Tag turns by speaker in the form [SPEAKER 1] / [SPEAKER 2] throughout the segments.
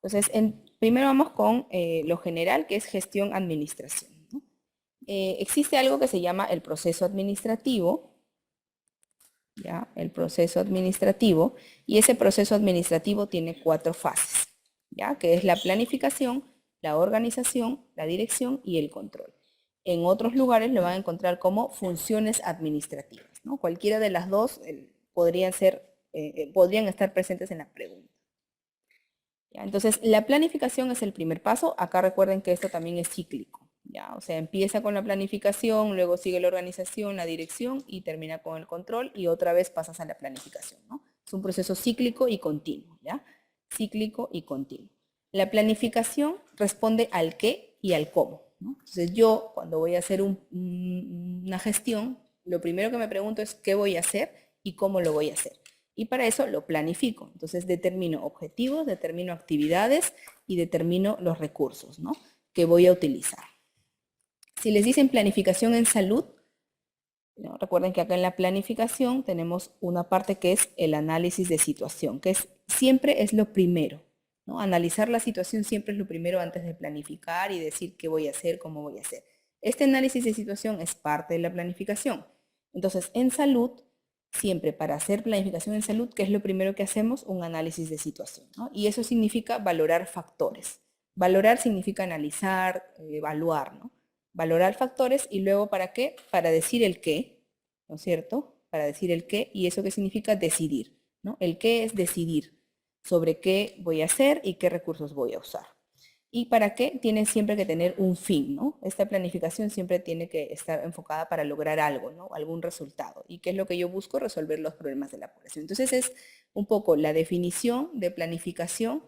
[SPEAKER 1] Entonces, primero vamos con lo general, que es gestión-administración, ¿no? Existe algo que se llama el proceso administrativo, ¿ya? El proceso administrativo, y ese proceso administrativo tiene 4 fases, ¿ya? Que es la planificación, la organización, la dirección y el control. En otros lugares lo van a encontrar como funciones administrativas, ¿no? Cualquiera de las dos podrían estar presentes en la pregunta. ¿Ya? Entonces, la planificación es el primer paso. Acá recuerden que esto también es cíclico, ¿ya? O sea, empieza con la planificación, luego sigue la organización, la dirección y termina con el control y otra vez pasas a la planificación, ¿no? Es un proceso cíclico y continuo, ¿ya? Cíclico y continuo. La planificación responde al qué y al cómo, ¿no? Entonces, yo cuando voy a hacer una gestión, lo primero que me pregunto es qué voy a hacer y cómo lo voy a hacer. Y para eso lo planifico. Entonces determino objetivos, determino actividades y determino los recursos, ¿no?, que voy a utilizar. Si les dicen planificación en salud, ¿no?, recuerden que acá en la planificación tenemos una parte que es el análisis de situación, que siempre es lo primero, ¿no? Analizar la situación siempre es lo primero antes de planificar y decir qué voy a hacer, cómo voy a hacer. Este análisis de situación es parte de la planificación. Entonces, en salud, siempre para hacer planificación en salud, ¿qué es lo primero que hacemos? Un análisis de situación, ¿no? Y eso significa valorar factores. Valorar significa analizar, evaluar, ¿no? Valorar factores y luego ¿para qué? Para decir el qué, ¿no es cierto? Para decir el qué, y eso qué significa decidir, ¿no? El qué es decidir sobre qué voy a hacer y qué recursos voy a usar. ¿Y para qué? Tiene siempre que tener un fin, ¿no? Esta planificación siempre tiene que estar enfocada para lograr algo, ¿no? Algún resultado. ¿Y qué es lo que yo busco? Resolver los problemas de la población. Entonces es un poco la definición de planificación.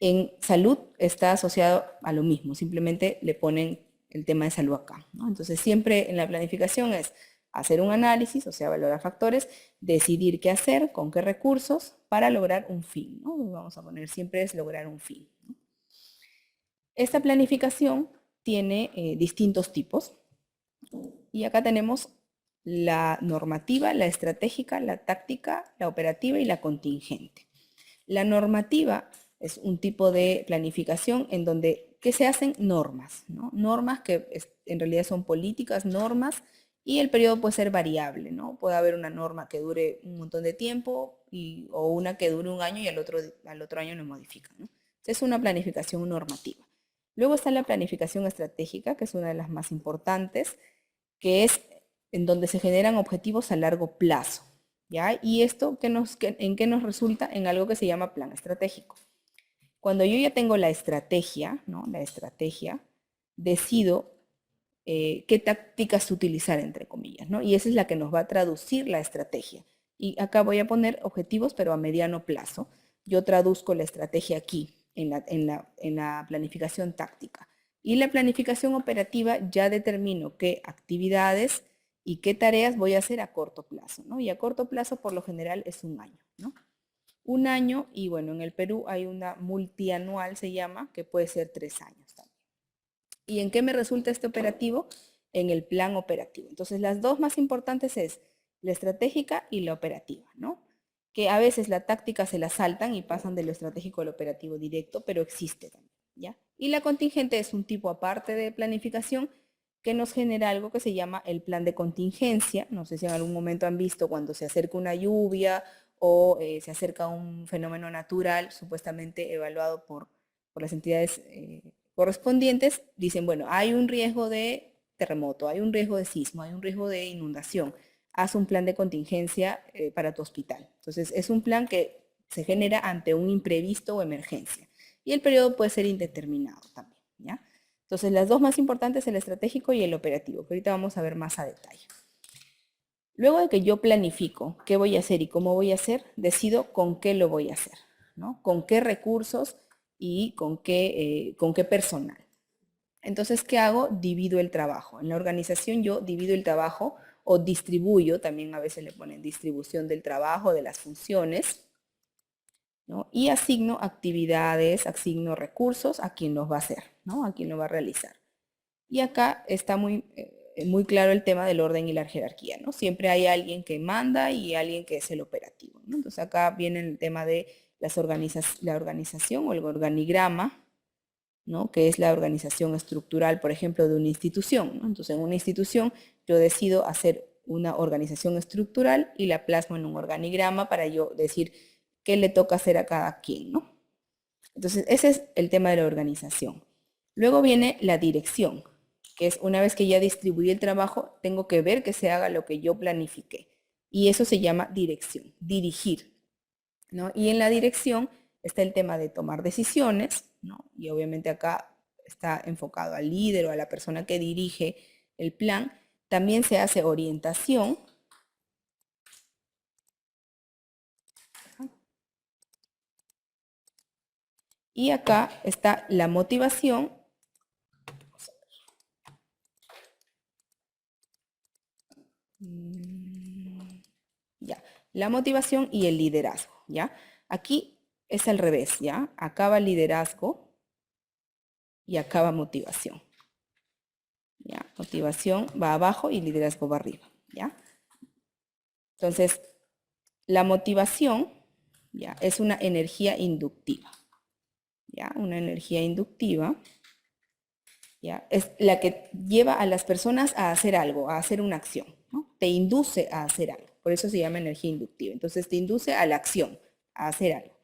[SPEAKER 1] En salud está asociado a lo mismo, simplemente le ponen el tema de salud acá, ¿no? Entonces siempre en la planificación es hacer un análisis, o sea, valorar factores, decidir qué hacer, con qué recursos, para lograr un fin, ¿no? Vamos a poner siempre es lograr un fin, ¿no? Esta planificación tiene distintos tipos y acá tenemos la normativa, la estratégica, la táctica, la operativa y la contingente. La normativa es un tipo de planificación en donde ¿qué se hacen? Normas, ¿no? Normas que en realidad son políticas, normas, y el periodo puede ser variable, ¿no? Puede haber una norma que dure un montón de tiempo o una que dure un año y al otro año lo modifican, ¿no? Es una planificación normativa. Luego está la planificación estratégica, que es una de las más importantes, que es en donde se generan objetivos a largo plazo, ¿ya? Y esto, ¿en qué nos resulta? En algo que se llama plan estratégico. Cuando yo ya tengo la estrategia, ¿no? La estrategia, decido qué tácticas utilizar, entre comillas, ¿no? Y esa es la que nos va a traducir la estrategia. Y acá voy a poner objetivos, pero a mediano plazo. Yo traduzco la estrategia aquí, en la planificación táctica. Y la planificación operativa ya determino qué actividades y qué tareas voy a hacer a corto plazo, ¿no? Y a corto plazo, por lo general, es un año, ¿no? Un año, y bueno, en el Perú hay una multianual, se llama, que puede ser 3 años también. ¿Y en qué me resulta este operativo? En el plan operativo. Entonces, las dos más importantes es la estratégica y la operativa, ¿no? Que a veces la táctica se la saltan y pasan de lo estratégico al operativo directo, pero existe también, ¿ya? Y la contingente es un tipo aparte de planificación que nos genera algo que se llama el plan de contingencia. No sé si en algún momento han visto cuando se acerca una lluvia o se acerca un fenómeno natural supuestamente evaluado por las entidades correspondientes, dicen, bueno, hay un riesgo de terremoto, hay un riesgo de sismo, hay un riesgo de inundación. Haz un plan de contingencia para tu hospital. Entonces, es un plan que se genera ante un imprevisto o emergencia. Y el periodo puede ser indeterminado también, ¿ya? Entonces, las dos más importantes, el estratégico y el operativo, que ahorita vamos a ver más a detalle. Luego de que yo planifico qué voy a hacer y cómo voy a hacer, decido con qué lo voy a hacer, ¿no? Con qué recursos y con qué personal. Entonces, ¿qué hago? Divido el trabajo. En la organización yo divido el trabajo o distribuyo, también a veces le ponen distribución del trabajo, de las funciones, ¿no? Y asigno actividades, asigno recursos a quien los va a hacer, ¿no? A quien lo va a realizar. Y acá está muy claro el tema del orden y la jerarquía, ¿no? Siempre hay alguien que manda y alguien que es el operativo, ¿no? Entonces acá viene el tema de la organización o el organigrama, ¿no? Que es la organización estructural, por ejemplo, de una institución, ¿no? Entonces, en una institución yo decido hacer una organización estructural y la plasmo en un organigrama para yo decir qué le toca hacer a cada quien, ¿no? Entonces, ese es el tema de la organización. Luego viene la dirección, que es una vez que ya distribuí el trabajo, tengo que ver que se haga lo que yo planifiqué. Y eso se llama dirección, dirigir, ¿no? Y en la dirección está el tema de tomar decisiones, ¿no? Y obviamente acá está enfocado al líder o a la persona que dirige el plan. También se hace orientación. Y acá está la motivación. Ya, la motivación y el liderazgo, ¿ya? Aquí es al revés, ¿ya? Acaba liderazgo y acaba motivación. ¿Ya? Motivación va abajo y liderazgo va arriba, ¿ya? Entonces, la motivación, ¿ya? Es una energía inductiva, ¿ya? Una energía inductiva, ¿ya? Es la que lleva a las personas a hacer algo, a hacer una acción, ¿no? Te induce a hacer algo, por eso se llama energía inductiva. Entonces, te induce a la acción, a hacer algo,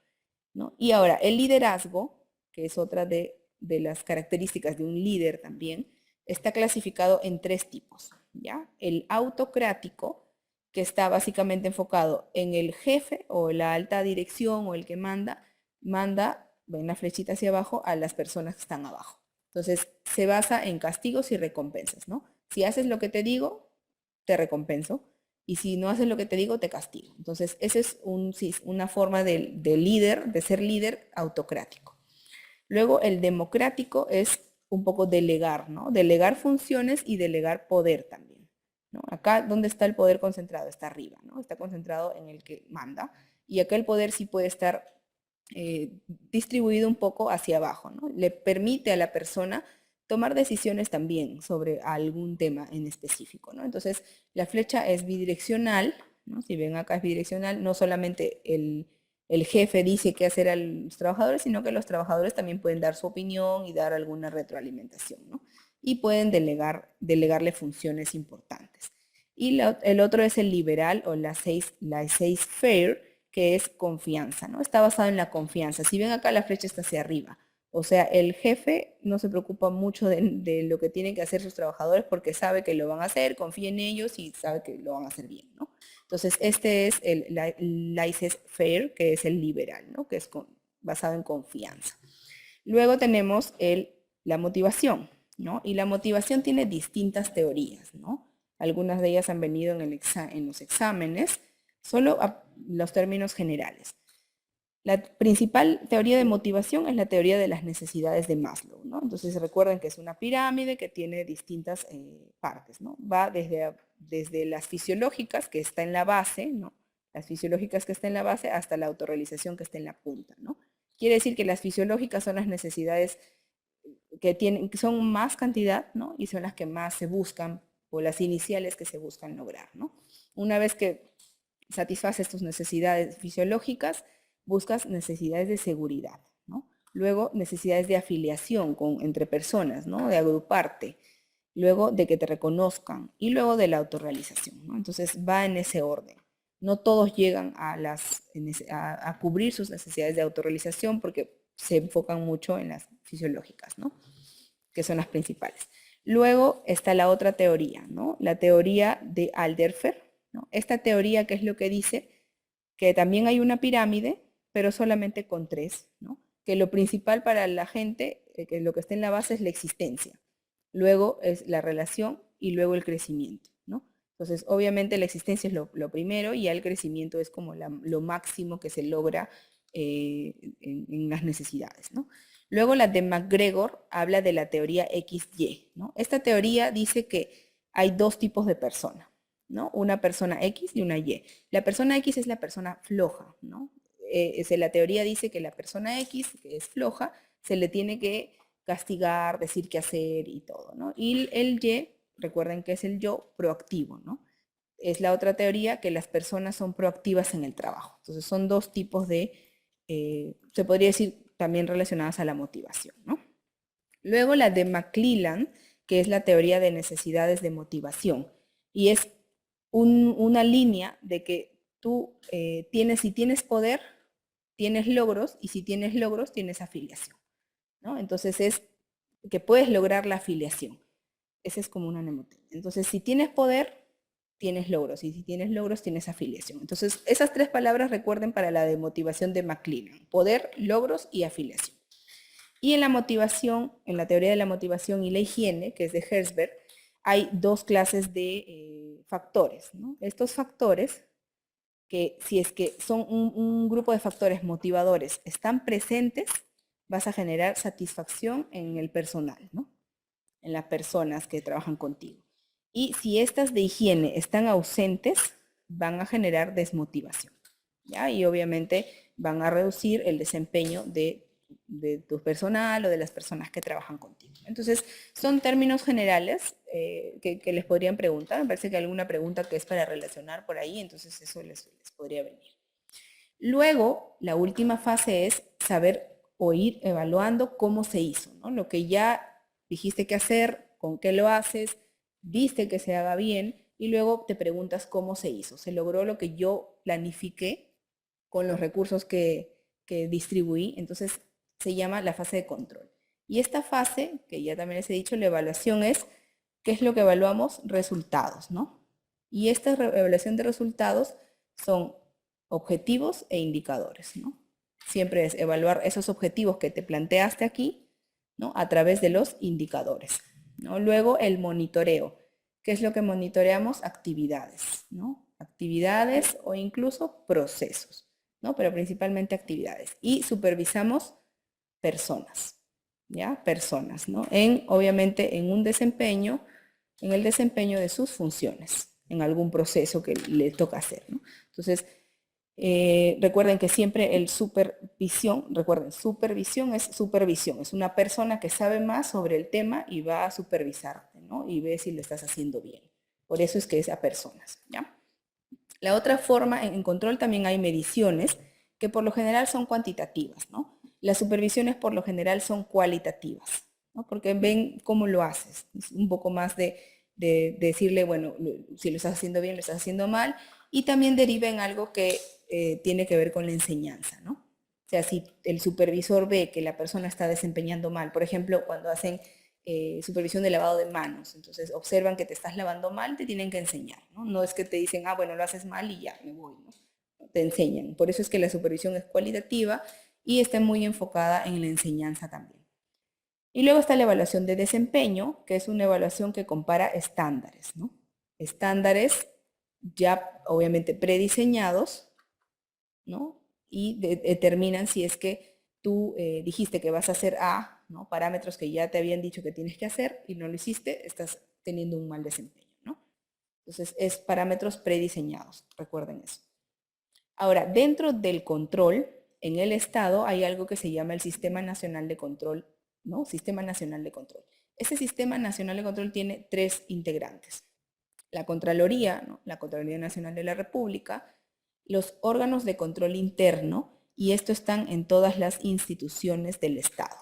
[SPEAKER 1] ¿no? Y ahora, el liderazgo, que es otra de las características de un líder también, está clasificado en 3 tipos, ¿ya? El autocrático, que está básicamente enfocado en el jefe o la alta dirección o el que manda, ven la flechita hacia abajo, a las personas que están abajo. Entonces, se basa en castigos y recompensas, ¿no? Si haces lo que te digo, te recompenso. Y si no haces lo que te digo, te castigo. Entonces, esa es una forma de líder, de ser líder autocrático. Luego, el democrático es un poco delegar, ¿no? Delegar funciones y delegar poder también, ¿no? Acá, ¿dónde está el poder concentrado? Está arriba, ¿no? Está concentrado en el que manda. Y acá el poder sí puede estar distribuido un poco hacia abajo, ¿no? Le permite a la persona tomar decisiones también sobre algún tema en específico, ¿no? Entonces, la flecha es bidireccional, ¿no? Si ven acá es bidireccional, no solamente el jefe dice qué hacer a los trabajadores, sino que los trabajadores también pueden dar su opinión y dar alguna retroalimentación, ¿no? Y pueden delegarle funciones importantes. Y el otro es el liberal o la 6 fair, que es confianza, ¿no? Está basado en la confianza. Si ven acá la flecha está hacia arriba. O sea, el jefe no se preocupa mucho de lo que tienen que hacer sus trabajadores porque sabe que lo van a hacer, confía en ellos y sabe que lo van a hacer bien, ¿no? Entonces, este es el laissez-faire, que es el liberal, ¿no? Que es basado en confianza. Luego tenemos la motivación, ¿no? Y la motivación tiene distintas teorías, ¿no? Algunas de ellas han venido en los exámenes, solo los términos generales. La principal teoría de motivación es la teoría de las necesidades de Maslow, ¿no? Entonces recuerden que es una pirámide que tiene distintas partes, ¿no? Va desde las fisiológicas, que está en la base, ¿no? Las fisiológicas que está en la base, hasta la autorrealización que está en la punta, ¿no? Quiere decir que las fisiológicas son las necesidades que son más cantidad, ¿no? Y son las que más se buscan, o las iniciales que se buscan lograr, ¿no? Una vez que satisfaces tus necesidades fisiológicas, buscas necesidades de seguridad, ¿no? Luego, necesidades de afiliación entre personas, ¿no? De agruparte. Luego, de que te reconozcan. Y luego, de la autorrealización, ¿no? Entonces, va en ese orden. No todos llegan a cubrir sus necesidades de autorrealización porque se enfocan mucho en las fisiológicas, ¿no? Que son las principales. Luego está la otra teoría, ¿no? La teoría de Alderfer, ¿no? Esta teoría, ¿qué es lo que dice? Que también hay una pirámide, pero solamente con 3, ¿no? Que lo principal para la gente, que lo que está en la base es la existencia. Luego es la relación y luego el crecimiento, ¿no? Entonces, obviamente la existencia es lo primero y el crecimiento es como lo máximo que se logra en las necesidades, ¿no? Luego la de McGregor habla de la teoría XY, ¿no? Esta teoría dice que hay 2 tipos de personas, ¿no? Una persona X y una Y. La persona X es la persona floja, ¿no? La teoría dice que la persona X, que es floja, se le tiene que castigar, decir qué hacer y todo, ¿no? Y el Y, recuerden que es el yo proactivo, ¿no? Es la otra teoría que las personas son proactivas en el trabajo. Entonces son 2 tipos de se podría decir también relacionadas a la motivación, ¿no? Luego la de McClelland, que es la teoría de necesidades de motivación, y es una línea de que tú si tienes poder, tienes logros, y si tienes logros, tienes afiliación, ¿no? Entonces es que puedes lograr la afiliación. Esa es como una mnemotécnica. Entonces, si tienes poder, tienes logros, y si tienes logros, tienes afiliación. Entonces, esas tres palabras recuerden para la de motivación de McClelland: poder, logros y afiliación. Y en la motivación, en la teoría de la motivación y la higiene, que es de Herzberg, hay dos clases de factores, ¿no? Estos factores, que si es que son un grupo de factores motivadores, están presentes, vas a generar satisfacción en el personal, ¿no? En las personas que trabajan contigo. Y si estas de higiene están ausentes, van a generar desmotivación, ¿ya? Y obviamente van a reducir el desempeño de tu personal o de las personas que trabajan contigo. Entonces, son términos generales que les podrían preguntar. Me parece que hay alguna pregunta que es para relacionar por ahí, entonces eso les podría venir. Luego, la última fase es saber o ir evaluando cómo se hizo, ¿no? Lo que ya dijiste que hacer, con qué lo haces, viste que se haga bien, y luego te preguntas cómo se hizo. ¿Se logró lo que yo planifiqué con los recursos que distribuí? Entonces se llama la fase de control. Y esta fase, que ya también les he dicho, la evaluación es, ¿qué es lo que evaluamos? Resultados, ¿no? Y esta evaluación de resultados son objetivos e indicadores, ¿no? Siempre es evaluar esos objetivos que te planteaste aquí, ¿no? A través de los indicadores, ¿no? Luego el monitoreo. ¿Qué es lo que monitoreamos? Actividades, ¿no? Actividades o incluso procesos, ¿no? Pero principalmente actividades. Y supervisamos personas, ¿ya? Personas, ¿no? Obviamente en un desempeño, en el desempeño de sus funciones, en algún proceso que le toca hacer, ¿no? Entonces, recuerden que siempre recuerden, supervisión, es una persona que sabe más sobre el tema y va a supervisarte, ¿no? Y ve si lo estás haciendo bien. Por eso es que es a personas, ¿ya? La otra forma, en control también hay mediciones que por lo general son cuantitativas, ¿no? Las supervisiones por lo general son cualitativas, ¿no? Porque ven cómo lo haces. Es un poco más de decirle, bueno, si lo estás haciendo bien, lo estás haciendo mal, y también deriva en algo que tiene que ver con la enseñanza, ¿no? O sea, si el supervisor ve que la persona está desempeñando mal, por ejemplo, cuando hacen supervisión de lavado de manos, entonces observan que te estás lavando mal, te tienen que enseñar, ¿no? No es que te dicen, ah, bueno, lo haces mal y ya, me voy, ¿no? Te enseñan. Por eso es que la supervisión es cualitativa y está muy enfocada en la enseñanza también. Y luego está la evaluación de desempeño, que es una evaluación que compara estándares, ¿no? Estándares ya obviamente prediseñados, ¿no? Y determinan si es que tú dijiste que vas a hacer A, ¿no? Parámetros que ya te habían dicho que tienes que hacer y no lo hiciste, estás teniendo un mal desempeño, ¿no? Entonces es parámetros prediseñados, recuerden eso. Ahora, dentro del control, en el Estado hay algo que se llama el Sistema Nacional de Control, ¿no? Sistema Nacional de Control. Ese Sistema Nacional de Control tiene tres integrantes: la Contraloría, ¿no? La Contraloría Nacional de la República, los órganos de control interno, y esto están en todas las instituciones del Estado,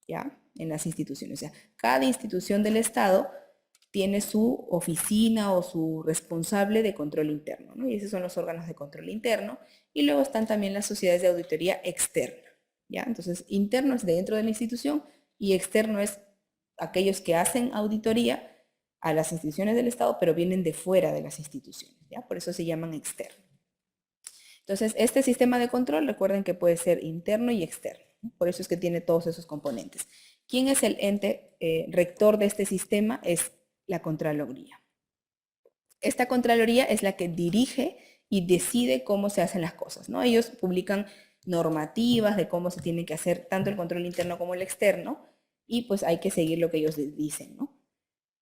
[SPEAKER 1] ¿ya? En las instituciones. O sea, cada institución del Estado tiene su oficina o su responsable de control interno, ¿no? Y esos son los órganos de control interno. Y luego están también las sociedades de auditoría externa, ¿ya? Entonces, interno es dentro de la institución y externo es aquellos que hacen auditoría a las instituciones del Estado, pero vienen de fuera de las instituciones, ¿ya? Por eso se llaman externos. Entonces, este sistema de control, recuerden que puede ser interno y externo, ¿no? Por eso es que tiene todos esos componentes. ¿Quién es el ente rector de este sistema? Es la Contraloría. Esta Contraloría es la que dirige y decide cómo se hacen las cosas, ¿no? Ellos publican normativas de cómo se tiene que hacer tanto el control interno como el externo, y pues hay que seguir lo que ellos dicen, ¿no?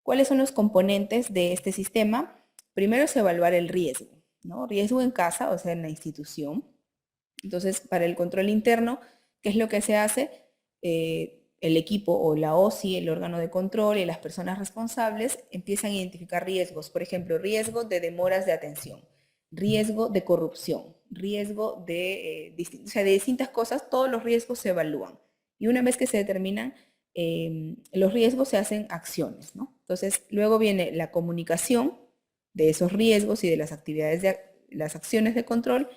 [SPEAKER 1] ¿Cuáles son los componentes de este sistema? Primero es evaluar el riesgo, ¿no? Riesgo en casa, o sea, en la institución. Entonces, para el control interno, ¿qué es lo que se hace? El equipo o la OSI, el órgano de control, y las personas responsables empiezan a identificar riesgos. Por ejemplo, riesgo de demoras de atención, riesgo de corrupción, riesgo de, o sea, de distintas cosas, todos los riesgos se evalúan. Y una vez que se determinan los riesgos, se hacen acciones, ¿no? Entonces, luego viene la comunicación de esos riesgos y de las actividades las acciones de control.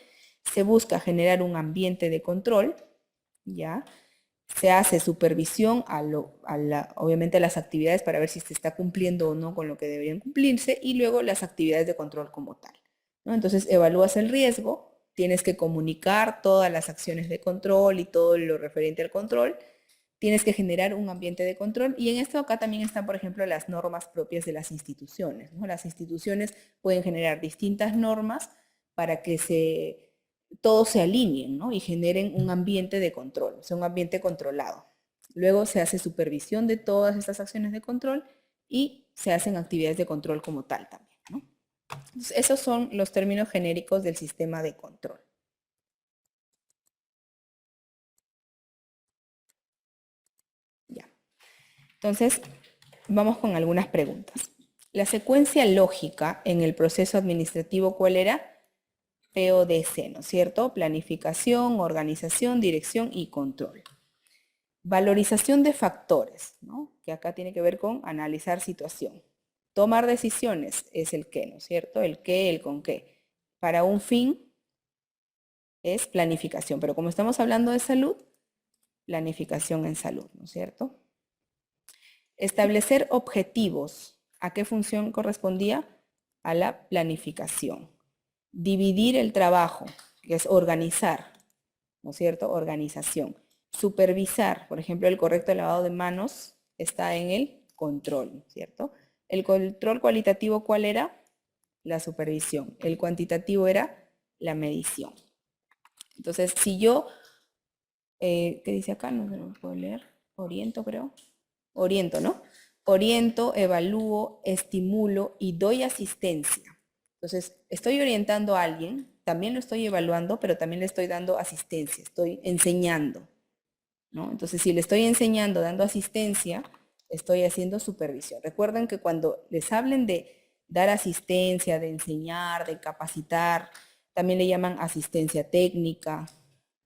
[SPEAKER 1] Se busca generar un ambiente de control, ¿ya? Se hace supervisión obviamente a las actividades para ver si se está cumpliendo o no con lo que deberían cumplirse, y luego las actividades de control como tal, ¿no? Entonces evalúas el riesgo, tienes que comunicar todas las acciones de control y todo lo referente al control, tienes que generar un ambiente de control, y en esto acá también están, por ejemplo, las normas propias de las instituciones, ¿no? Las instituciones pueden generar distintas normas para que todos se alineen, ¿no? Y generen un ambiente de control, o sea, un ambiente controlado. Luego se hace supervisión de todas estas acciones de control y se hacen actividades de control como tal también, ¿no? Entonces, esos son los términos genéricos del sistema de control. Ya. Entonces, vamos con algunas preguntas. La secuencia lógica en el proceso administrativo, ¿cuál era? PODC, ¿no es cierto? Planificación, organización, dirección y control. Valorización de factores, ¿no? Que acá tiene que ver con analizar situación. Tomar decisiones es el qué, ¿no es cierto? El qué, el con qué. Para un fin es planificación, pero como estamos hablando de salud, planificación en salud, ¿no es cierto? Establecer objetivos. ¿A qué función correspondía? A la planificación. Dividir el trabajo, que es organizar, ¿no es cierto? Organización. Supervisar, por ejemplo, el correcto lavado de manos está en el control, ¿cierto? El control cualitativo, ¿cuál era? La supervisión. El cuantitativo era la medición. Entonces, si yo, ¿qué dice acá? No lo puedo leer. Oriento, creo. Oriento, ¿no? Oriento, evalúo, estimulo y doy asistencia. Entonces, estoy orientando a alguien, también lo estoy evaluando, pero también le estoy dando asistencia, estoy enseñando, ¿no? Entonces, si le estoy enseñando, dando asistencia, estoy haciendo supervisión. Recuerden que cuando les hablen de dar asistencia, de enseñar, de capacitar, también le llaman asistencia técnica,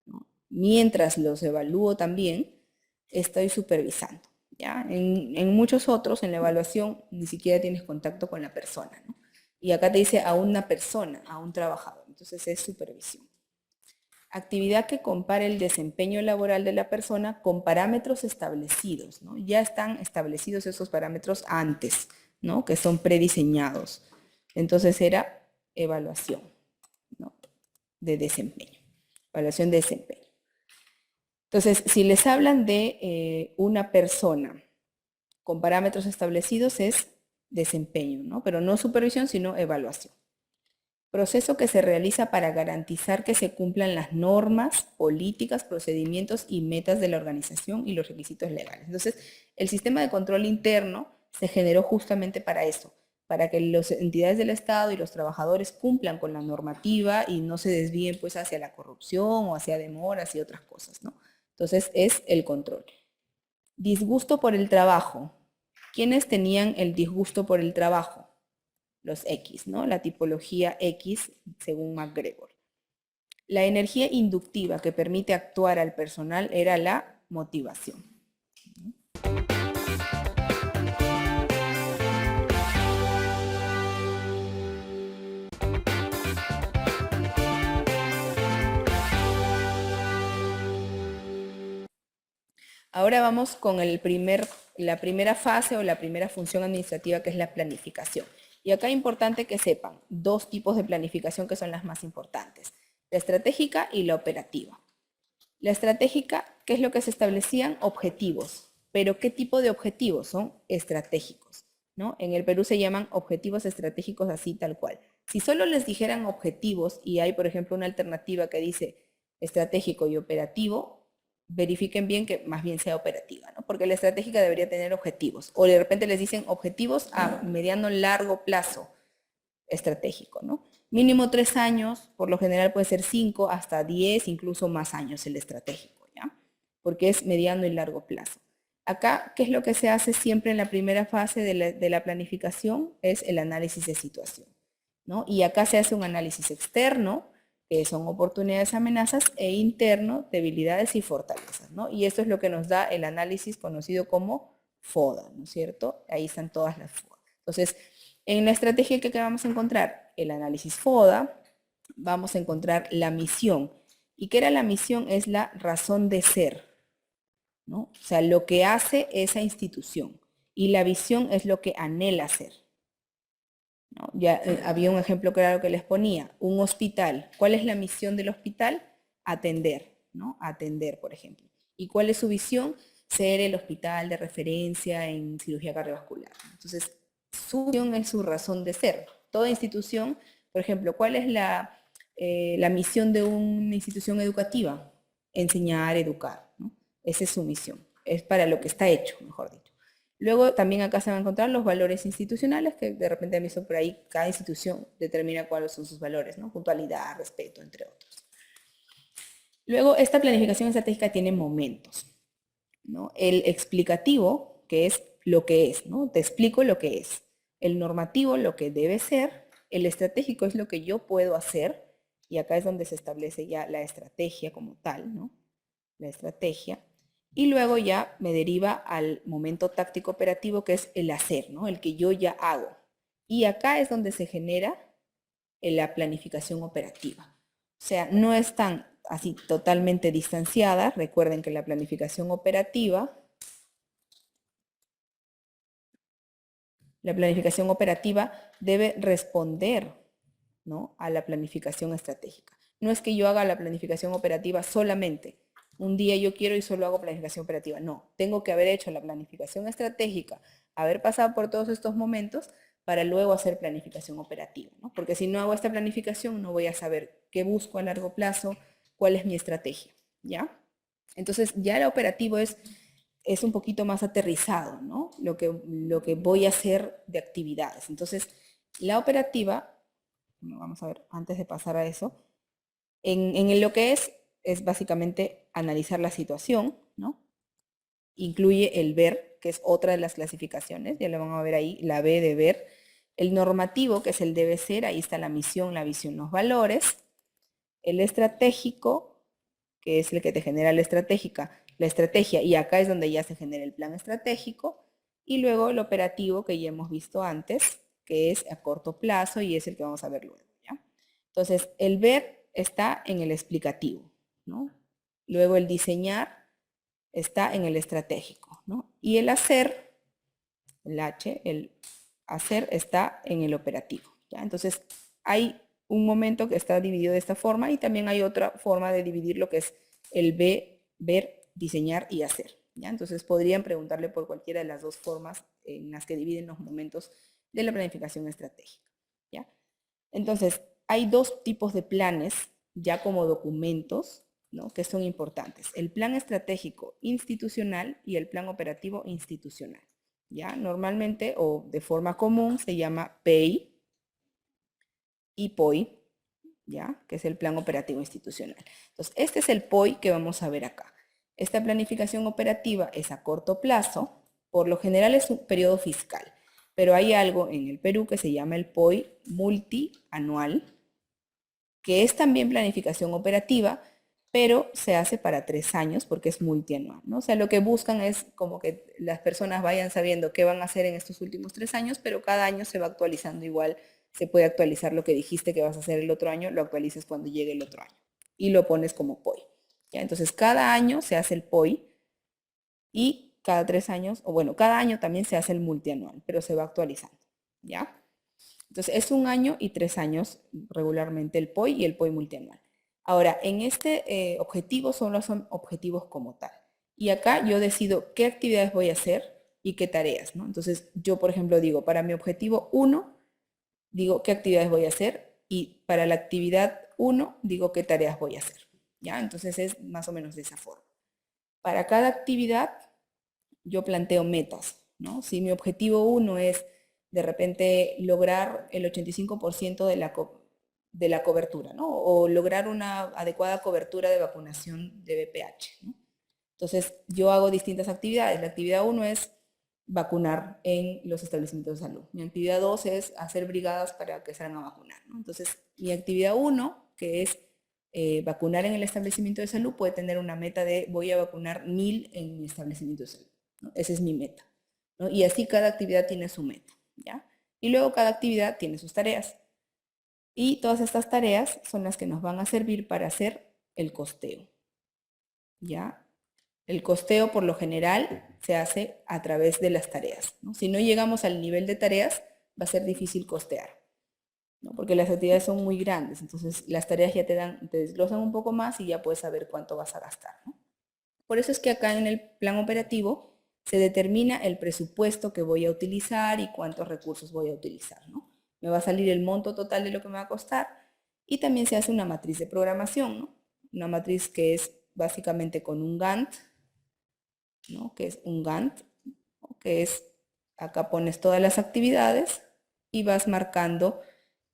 [SPEAKER 1] ¿no? Mientras los evalúo también, estoy supervisando. ¿Ya? En muchos otros, en la evaluación, ni siquiera tienes contacto con la persona, ¿no? Y acá te dice a una persona, a un trabajador. Entonces es supervisión. Actividad que compare el desempeño laboral de la persona con parámetros establecidos, ¿no? Ya están establecidos esos parámetros antes, ¿no? Que son prediseñados. Entonces era evaluación, ¿no? De desempeño. Evaluación de desempeño. Entonces, si les hablan de una persona con parámetros establecidos, es desempeño, ¿no? Pero no supervisión, sino evaluación. Proceso que se realiza para garantizar que se cumplan las normas, políticas, procedimientos y metas de la organización y los requisitos legales. Entonces, el sistema de control interno se generó justamente para eso, para que las entidades del Estado y los trabajadores cumplan con la normativa y no se desvíen pues hacia la corrupción o hacia demoras y otras cosas, ¿no? Entonces, es el control. Disgusto por el trabajo. ¿Quiénes tenían el disgusto por el trabajo? Los X, ¿no? La tipología X según MacGregor. La energía inductiva que permite actuar al personal era la motivación. Ahora vamos con la primera fase o la primera función administrativa, que es la planificación. Y acá es importante que sepan dos tipos de planificación que son las más importantes: la estratégica y la operativa. La estratégica, ¿qué es lo que se establecían? Objetivos. Pero ¿qué tipo de objetivos? Son estratégicos, ¿no? En el Perú se llaman objetivos estratégicos así tal cual. Si solo les dijeran objetivos y hay, por ejemplo, una alternativa que dice estratégico y operativo, verifiquen bien que más bien sea operativa, ¿no? Porque la estratégica debería tener objetivos. O de repente les dicen objetivos a mediano largo plazo estratégico, ¿no? Mínimo 3 años, por lo general puede ser 5 hasta 10, incluso más años el estratégico, ¿ya? Porque es mediano y largo plazo. Acá, ¿qué es lo que se hace siempre en la primera fase de la planificación? Es el análisis de situación. ¿no? Y acá se hace un análisis externo, que son oportunidades, amenazas, e interno, debilidades y fortalezas, ¿no? Y esto es lo que nos da el análisis conocido como FODA, ¿no es cierto? Ahí están todas las FODA. Entonces, en la estrategia que vamos a encontrar el análisis FODA, vamos a encontrar la misión. ¿Y qué era la misión? Es la razón de ser, ¿no? O sea, lo que hace esa institución. Y la visión es lo que anhela ser, ¿no? Ya había un ejemplo claro que les ponía, un hospital. ¿Cuál es la misión del hospital? Atender, ¿no? Atender, por ejemplo. ¿Y cuál es su visión? Ser el hospital de referencia en cirugía cardiovascular. Entonces, su visión es su razón de ser. Toda institución, por ejemplo, ¿cuál es la misión de una institución educativa? Enseñar, educar, ¿no? Esa es su misión. Es para lo que está hecho, mejor dicho. Luego también acá se van a encontrar los valores institucionales, que de repente han visto por ahí, cada institución determina cuáles son sus valores, ¿no? Puntualidad, respeto, entre otros. Luego, esta planificación estratégica tiene momentos, ¿no? El explicativo, que es lo que es, ¿no? Te explico lo que es. El normativo, lo que debe ser. El estratégico es lo que yo puedo hacer, y acá es donde se establece ya la estrategia como tal, ¿no? La estrategia. Y luego ya me deriva al momento táctico operativo, que es el hacer, ¿no? El que yo ya hago. Y acá es donde se genera la planificación operativa. O sea, no es tan así totalmente distanciada. Recuerden que la planificación operativa debe responder, ¿no? A la planificación estratégica. No es que yo haga la planificación operativa solamente. Un día yo quiero y solo hago planificación operativa. No, tengo que haber hecho la planificación estratégica, haber pasado por todos estos momentos para luego hacer planificación operativa, ¿no? Porque si no hago esta planificación, no voy a saber qué busco a largo plazo, cuál es mi estrategia, ¿ya? Entonces, ya el operativo es un poquito más aterrizado, ¿no? Lo que voy a hacer de actividades. Entonces, la operativa, bueno, vamos a ver, antes de pasar a eso, en lo que es básicamente analizar la situación, ¿no? Incluye el ver, que es otra de las clasificaciones, ya lo van a ver ahí, la B de ver. El normativo, que es el debe ser, ahí está la misión, la visión, los valores. El estratégico, que es el que te genera la estrategia, y acá es donde ya se genera el plan estratégico. Y luego el operativo, que ya hemos visto antes, que es a corto plazo y es el que vamos a ver luego, ¿ya? Entonces, el ver está en el explicativo, ¿no? Luego el diseñar está en el estratégico, ¿no? Y el hacer, el H, el hacer está en el operativo, ¿ya? Entonces, hay un momento que está dividido de esta forma y también hay otra forma de dividir lo que es el ver, diseñar y hacer, ¿ya? Entonces, podrían preguntarle por cualquiera de las dos formas en las que dividen los momentos de la planificación estratégica, ¿ya? Entonces, hay dos tipos de planes ya como documentos, ¿no? Que son importantes. El plan estratégico institucional y el plan operativo institucional. ¿Ya? Normalmente o de forma común se llama PEI y POI, ¿ya? Que es el plan operativo institucional. Entonces, este es el POI que vamos a ver acá. Esta planificación operativa es a corto plazo, por lo general es un periodo fiscal, pero hay algo en el Perú que se llama el POI multianual, que es también planificación operativa, pero se hace para 3 años porque es multianual, ¿no? O sea, lo que buscan es como que las personas vayan sabiendo qué van a hacer en estos últimos 3 años, pero cada año se va actualizando igual. Se puede actualizar lo que dijiste que vas a hacer el otro año, lo actualices cuando llegue el otro año y lo pones como POI, ¿ya? Entonces, cada año se hace el POI y cada 3 años, o bueno, cada año también se hace el multianual, pero se va actualizando, ¿ya? Entonces, es 1 año y 3 años regularmente el POI y el POI multianual. Ahora, en este objetivo solo son objetivos como tal. Y acá yo decido qué actividades voy a hacer y qué tareas, ¿no? Entonces, yo, por ejemplo, digo, para mi objetivo 1, digo qué actividades voy a hacer y para la actividad 1, digo qué tareas voy a hacer, ¿ya? Entonces, es más o menos de esa forma. Para cada actividad, yo planteo metas, ¿no? Si mi objetivo 1 es de repente lograr el 85% de la cobertura, ¿no? O lograr una adecuada cobertura de vacunación de VPH, ¿no? Entonces, yo hago distintas actividades. La actividad 1 es vacunar en los establecimientos de salud. Mi actividad 2 es hacer brigadas para que salgan a vacunar, ¿no? Entonces, mi actividad 1, que es vacunar en el establecimiento de salud, puede tener una meta de voy a vacunar 1000 en mi establecimiento de salud, ¿no? Esa es mi meta, ¿no? Y así cada actividad tiene su meta, ¿ya? Y luego cada actividad tiene sus tareas. Y todas estas tareas son las que nos van a servir para hacer el costeo, ¿ya? El costeo, por lo general, se hace a través de las tareas, ¿no? Si no llegamos al nivel de tareas, va a ser difícil costear, ¿no? Porque las actividades son muy grandes, entonces las tareas ya te desglosan un poco más y ya puedes saber cuánto vas a gastar, ¿no? Por eso es que acá en el plan operativo se determina el presupuesto que voy a utilizar y cuántos recursos voy a utilizar, ¿no? Me va a salir el monto total de lo que me va a costar y también se hace una matriz de programación, ¿no? Una matriz que es básicamente con un Gantt, ¿no? Que es un Gantt, ¿no? Que es, acá pones todas las actividades y vas marcando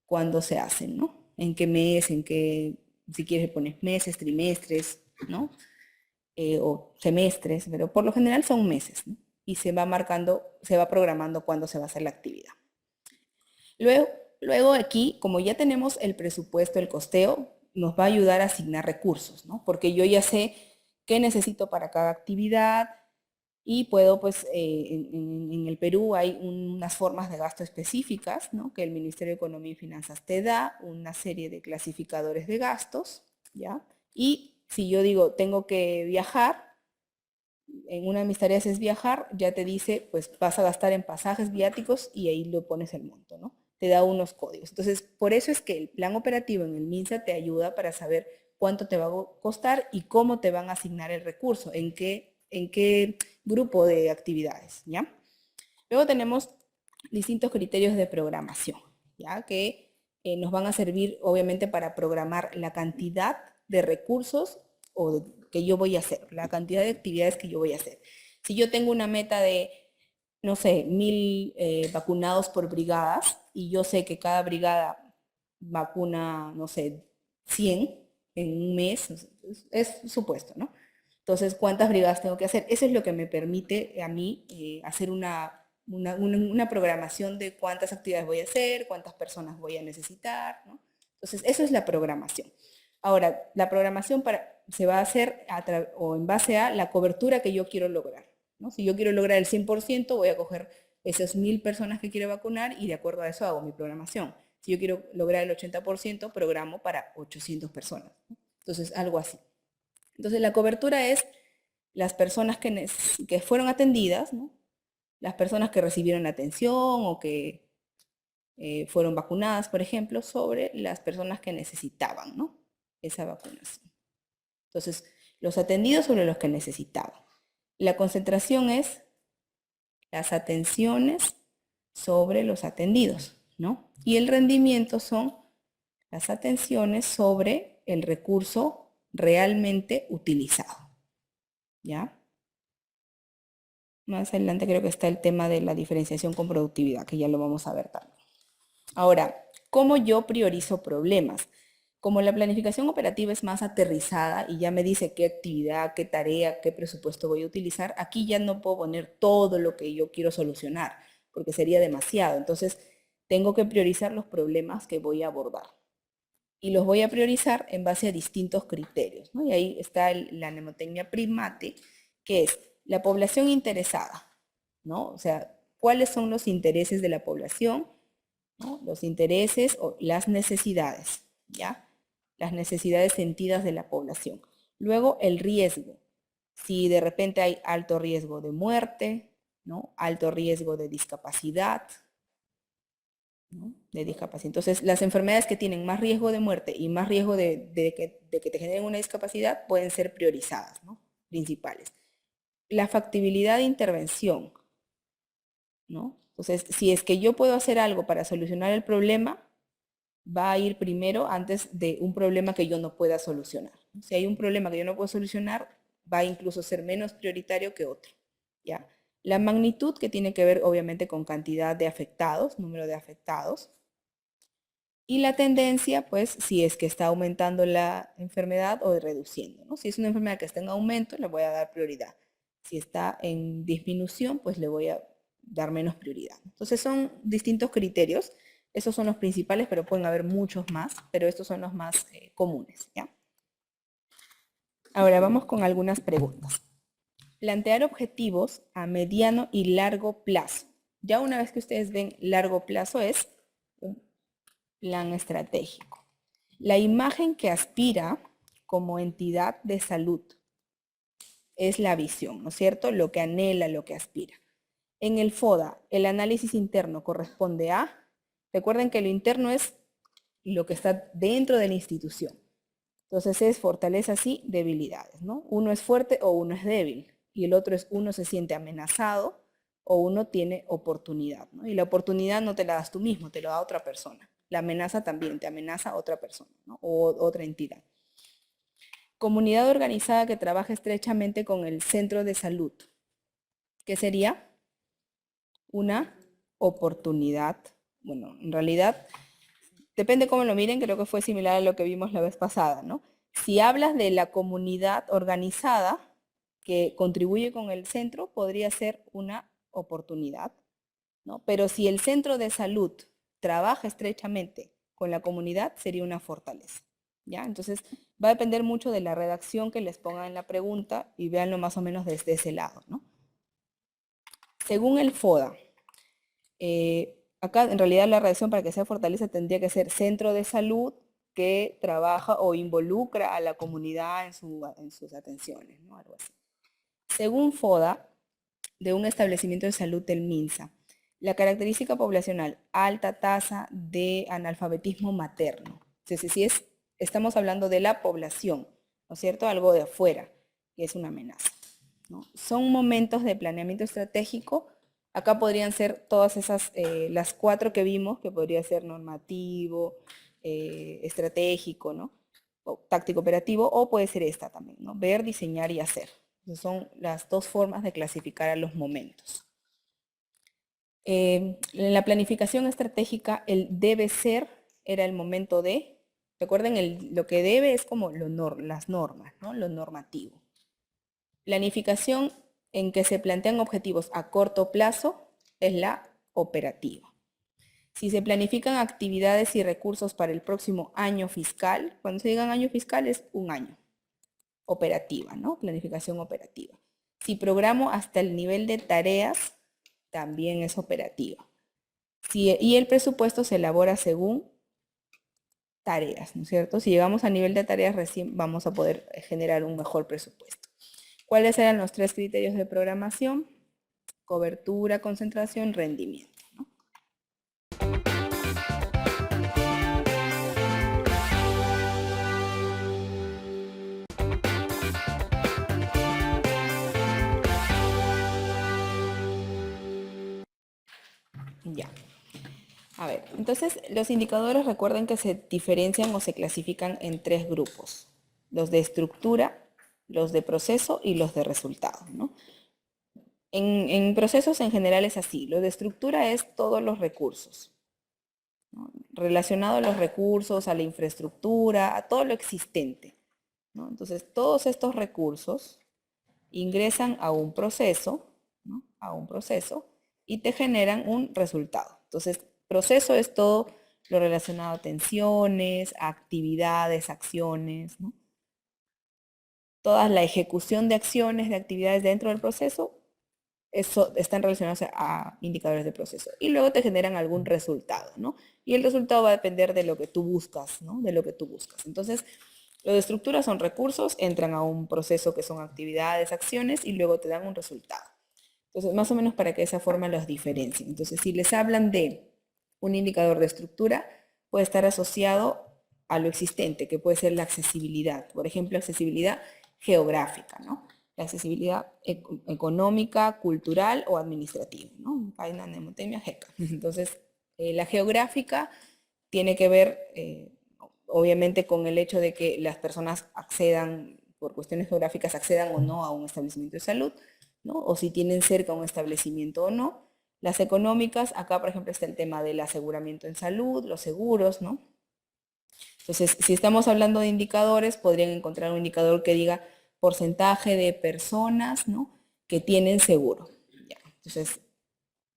[SPEAKER 1] cuándo se hacen, ¿no? En qué mes, en qué, si quieres pones meses, trimestres, ¿no? O semestres, pero por lo general son meses, ¿no? Y se va marcando, se va programando cuándo se va a hacer la actividad. Luego aquí, como ya tenemos el presupuesto, el costeo, nos va a ayudar a asignar recursos, ¿no? Porque yo ya sé qué necesito para cada actividad y puedo, pues, en el Perú hay unas formas de gasto específicas, ¿no? Que el Ministerio de Economía y Finanzas te da, una serie de clasificadores de gastos, ¿ya? Y si yo digo, tengo que viajar, en una de mis tareas es viajar, ya te dice, pues vas a gastar en pasajes viáticos y ahí lo pones el monto, ¿no? Te da unos códigos. Entonces, por eso es que el plan operativo en el MINSA te ayuda para saber cuánto te va a costar y cómo te van a asignar el recurso, en qué grupo de actividades, ¿ya? Luego tenemos distintos criterios de programación, ¿ya? Que nos van a servir, obviamente, para programar la cantidad de recursos que yo voy a hacer, la cantidad de actividades que yo voy a hacer. Si yo tengo una meta de, no sé, 1000 vacunados por brigadas y yo sé que cada brigada vacuna, no sé, 100 en un mes, es supuesto, ¿no? Entonces, ¿cuántas brigadas tengo que hacer? Eso es lo que me permite a mí hacer una programación de cuántas actividades voy a hacer, cuántas personas voy a necesitar, ¿no? Entonces, eso es la programación. Ahora, la programación se va a hacer o en base a la cobertura que yo quiero lograr, ¿no? Si yo quiero lograr el 100%, voy a coger esas 1000 personas que quiero vacunar y de acuerdo a eso hago mi programación. Si yo quiero lograr el 80%, programo para 800 personas, ¿no? Entonces, algo así. Entonces, la cobertura es las personas que fueron atendidas, ¿no? Las personas que recibieron atención o que fueron vacunadas, por ejemplo, sobre las personas que necesitaban, ¿no? Esa vacunación. Entonces, los atendidos sobre los que necesitaban. La concentración es las atenciones sobre los atendidos, ¿no? Y el rendimiento son las atenciones sobre el recurso realmente utilizado, ¿ya? Más adelante creo que está el tema de la diferenciación con productividad, que ya lo vamos a ver también. Ahora, ¿cómo yo priorizo problemas? Como la planificación operativa es más aterrizada y ya me dice qué actividad, qué tarea, qué presupuesto voy a utilizar, aquí ya no puedo poner todo lo que yo quiero solucionar, porque sería demasiado. Entonces, tengo que priorizar los problemas que voy a abordar. Y los voy a priorizar en base a distintos criterios, ¿no? Y ahí está la mnemotecnia PRIMATE, que es la población interesada, ¿no? O sea, ¿cuáles son los intereses de la población? ¿No? Los intereses o las necesidades, ¿ya? Las necesidades sentidas de la población. Luego, el riesgo. Si de repente hay alto riesgo de muerte, ¿no? Alto riesgo de discapacidad, ¿no? De discapacidad. Entonces, las enfermedades que tienen más riesgo de muerte y más riesgo de que te generen una discapacidad pueden ser priorizadas, ¿no? Principales. La factibilidad de intervención, ¿no? Entonces, si es que yo puedo hacer algo para solucionar el problema, va a ir primero antes de un problema que yo no pueda solucionar. Si hay un problema que yo no puedo solucionar, va a incluso ser menos prioritario que otro, ¿ya? La magnitud, que tiene que ver obviamente con cantidad de afectados, número de afectados. Y la tendencia, pues, si es que está aumentando la enfermedad o reduciendo, ¿no? Si es una enfermedad que está en aumento, le voy a dar prioridad. Si está en disminución, pues le voy a dar menos prioridad. Entonces son distintos criterios. Esos son los principales, pero pueden haber muchos más, pero estos son los más comunes, ¿ya? Ahora vamos con algunas preguntas. Plantear objetivos a mediano y largo plazo. Ya una vez que ustedes ven largo plazo es un plan estratégico. La imagen que aspira como entidad de salud es la visión, ¿no es cierto? Lo que anhela, lo que aspira. En el FODA, el análisis interno corresponde a, recuerden que lo interno es lo que está dentro de la institución. Entonces es fortalezas y debilidades, ¿no? Uno es fuerte o uno es débil. Y el otro es uno se siente amenazado o uno tiene oportunidad, ¿no? Y la oportunidad no te la das tú mismo, te lo da otra persona. La amenaza también, te amenaza otra persona, ¿no? O otra entidad. Comunidad organizada que trabaja estrechamente con el centro de salud. ¿Qué sería? Una oportunidad. Bueno, en realidad, depende cómo lo miren, creo que fue similar a lo que vimos la vez pasada, ¿no? Si hablas de la comunidad organizada que contribuye con el centro, podría ser una oportunidad, ¿no? Pero si el centro de salud trabaja estrechamente con la comunidad, sería una fortaleza, ¿ya? Entonces, va a depender mucho de la redacción que les pongan en la pregunta y véanlo más o menos desde ese lado, ¿no? Según el FODA, acá en realidad la redacción para que sea fortaleza tendría que ser centro de salud que trabaja o involucra a la comunidad en sus atenciones, ¿no? Algo así. Según FODA, de un establecimiento de salud del MINSA, la característica poblacional, alta tasa de analfabetismo materno. Entonces, si estamos hablando de la población, ¿no es cierto? Algo de afuera, que es una amenaza, ¿no? Son momentos de planeamiento estratégico. Acá podrían ser todas esas, las 4 que vimos, que podría ser normativo, estratégico, ¿no? O táctico operativo, o puede ser esta también, ¿no? Ver, diseñar y hacer. Entonces son las 2 formas de clasificar a los momentos. En la planificación estratégica, el debe ser era el momento de, recuerden, lo que debe es como las normas, ¿no? Lo normativo. Planificación en que se plantean objetivos a corto plazo es la operativa. Si se planifican actividades y recursos para el próximo año fiscal, cuando se digan año fiscal es un año. Operativa, ¿no? Planificación operativa. Si programo hasta el nivel de tareas, también es operativa. Y el presupuesto se elabora según tareas, ¿no es cierto? Si llegamos a nivel de tareas, recién vamos a poder generar un mejor presupuesto. ¿Cuáles eran los 3 criterios de programación? Cobertura, concentración, rendimiento, ¿no? Ya. A ver, entonces los indicadores recuerden que se diferencian o se clasifican en 3 grupos. Los de estructura, los de proceso y los de resultado, ¿no? En procesos en general es así. Lo de estructura es todos los recursos, ¿no? Relacionado a los recursos, a la infraestructura, a todo lo existente, ¿no? Entonces, todos estos recursos ingresan a un proceso, ¿no? A un proceso y te generan un resultado. Entonces, proceso es todo lo relacionado a tensiones, a actividades, acciones, ¿no? Toda la ejecución de acciones, de actividades dentro del proceso, eso están relacionados a indicadores de proceso. Y luego te generan algún resultado, ¿no? Y el resultado va a depender de lo que tú buscas, ¿no? De lo que tú buscas. Entonces, lo de estructura son recursos, entran a un proceso que son actividades, acciones, y luego te dan un resultado. Entonces, más o menos para que de esa forma los diferencien. Entonces, si les hablan de un indicador de estructura, puede estar asociado a lo existente, que puede ser la accesibilidad. Por ejemplo, accesibilidad geográfica, ¿no? La accesibilidad económica, cultural o administrativa, ¿no? Entonces, la geográfica tiene que ver, obviamente, con el hecho de que las personas accedan, por cuestiones geográficas, accedan o no a un establecimiento de salud, ¿no? O si tienen cerca un establecimiento o no. Las económicas, acá por ejemplo está el tema del aseguramiento en salud, los seguros, ¿no? Entonces, si estamos hablando de indicadores, podrían encontrar un indicador que diga porcentaje de personas, ¿no? Que tienen seguro. Ya. Entonces,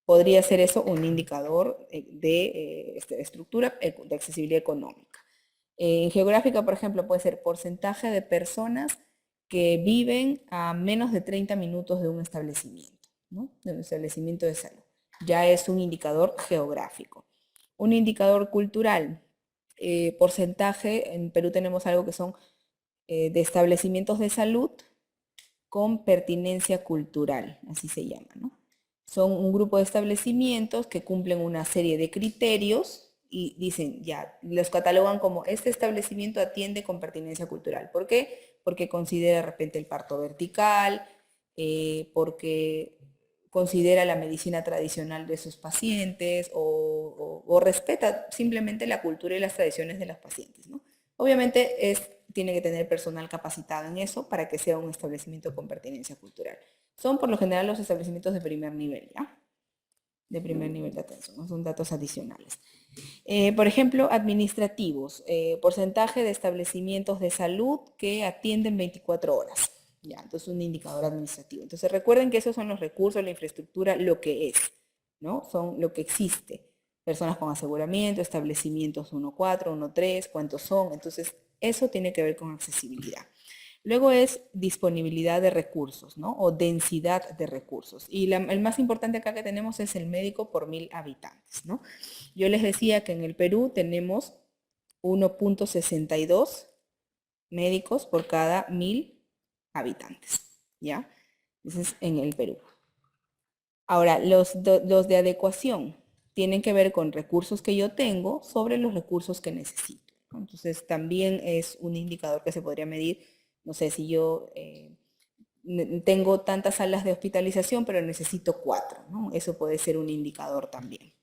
[SPEAKER 1] podría ser eso un indicador de estructura de accesibilidad económica. En geográfica, por ejemplo, puede ser porcentaje de personas que viven a menos de 30 minutos de un establecimiento, ¿no? De un establecimiento de salud. Ya es un indicador geográfico. Un indicador cultural, porcentaje, en Perú tenemos algo que son de establecimientos de salud con pertinencia cultural, así se llama, ¿no? Son un grupo de establecimientos que cumplen una serie de criterios y dicen, ya, los catalogan como este establecimiento atiende con pertinencia cultural. ¿Por qué? Porque considera de repente el parto vertical, porque considera la medicina tradicional de sus pacientes o respeta simplemente la cultura y las tradiciones de los pacientes, ¿no? Obviamente tiene que tener personal capacitado en eso para que sea un establecimiento con pertinencia cultural. Son por lo general los establecimientos de primer nivel, ¿ya? De primer nivel de atención, ¿no? Son datos adicionales. Por ejemplo, administrativos, porcentaje de establecimientos de salud que atienden 24 horas. Ya, entonces un indicador administrativo. Entonces recuerden que esos son los recursos, la infraestructura, lo que es, ¿no? Son lo que existe. Personas con aseguramiento, establecimientos 1.4, 1.3, cuántos son. Entonces eso tiene que ver con accesibilidad. Luego es disponibilidad de recursos, ¿no? O densidad de recursos. Y el más importante acá que tenemos es el médico por 1000 habitantes, ¿no? Yo les decía que en el Perú tenemos 1.62 médicos por cada 1000 habitantes, ¿ya? Ese es en el Perú. Ahora, los de adecuación tienen que ver con recursos que yo tengo sobre los recursos que necesito, ¿no? Entonces, también es un indicador que se podría medir, no sé, si yo tengo tantas salas de hospitalización, pero necesito 4, ¿no? Eso puede ser un indicador también.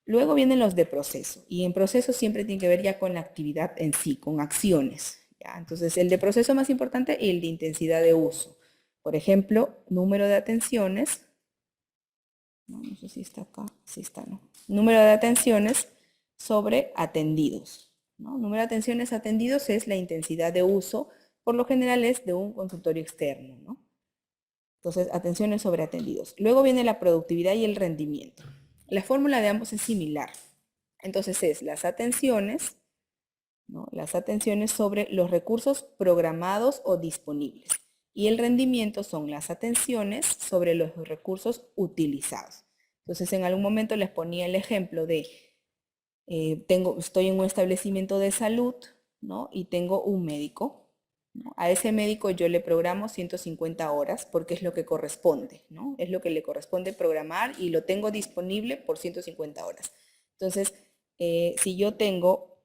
[SPEAKER 1] Luego vienen los de proceso, y en proceso siempre tiene que ver ya con la actividad en sí, con acciones, ¿ya? Entonces, el de proceso más importante y el de intensidad de uso. Por ejemplo, número de atenciones, no sé si está acá, sí está, ¿no? Número de atenciones sobre atendidos, ¿no? Número de atenciones atendidos es la intensidad de uso, por lo general es de un consultorio externo, ¿no? Entonces, atenciones sobre atendidos. Luego viene la productividad y el rendimiento. La fórmula de ambos es similar. Entonces es las atenciones, ¿no? Las atenciones sobre los recursos programados o disponibles. Y el rendimiento son las atenciones sobre los recursos utilizados. Entonces, en algún momento les ponía el ejemplo de, estoy en un establecimiento de salud, ¿no? Y tengo un médico, ¿no? A ese médico yo le programo 150 horas porque es lo que corresponde, ¿no? Es lo que le corresponde programar y lo tengo disponible por 150 horas. Entonces, si yo tengo,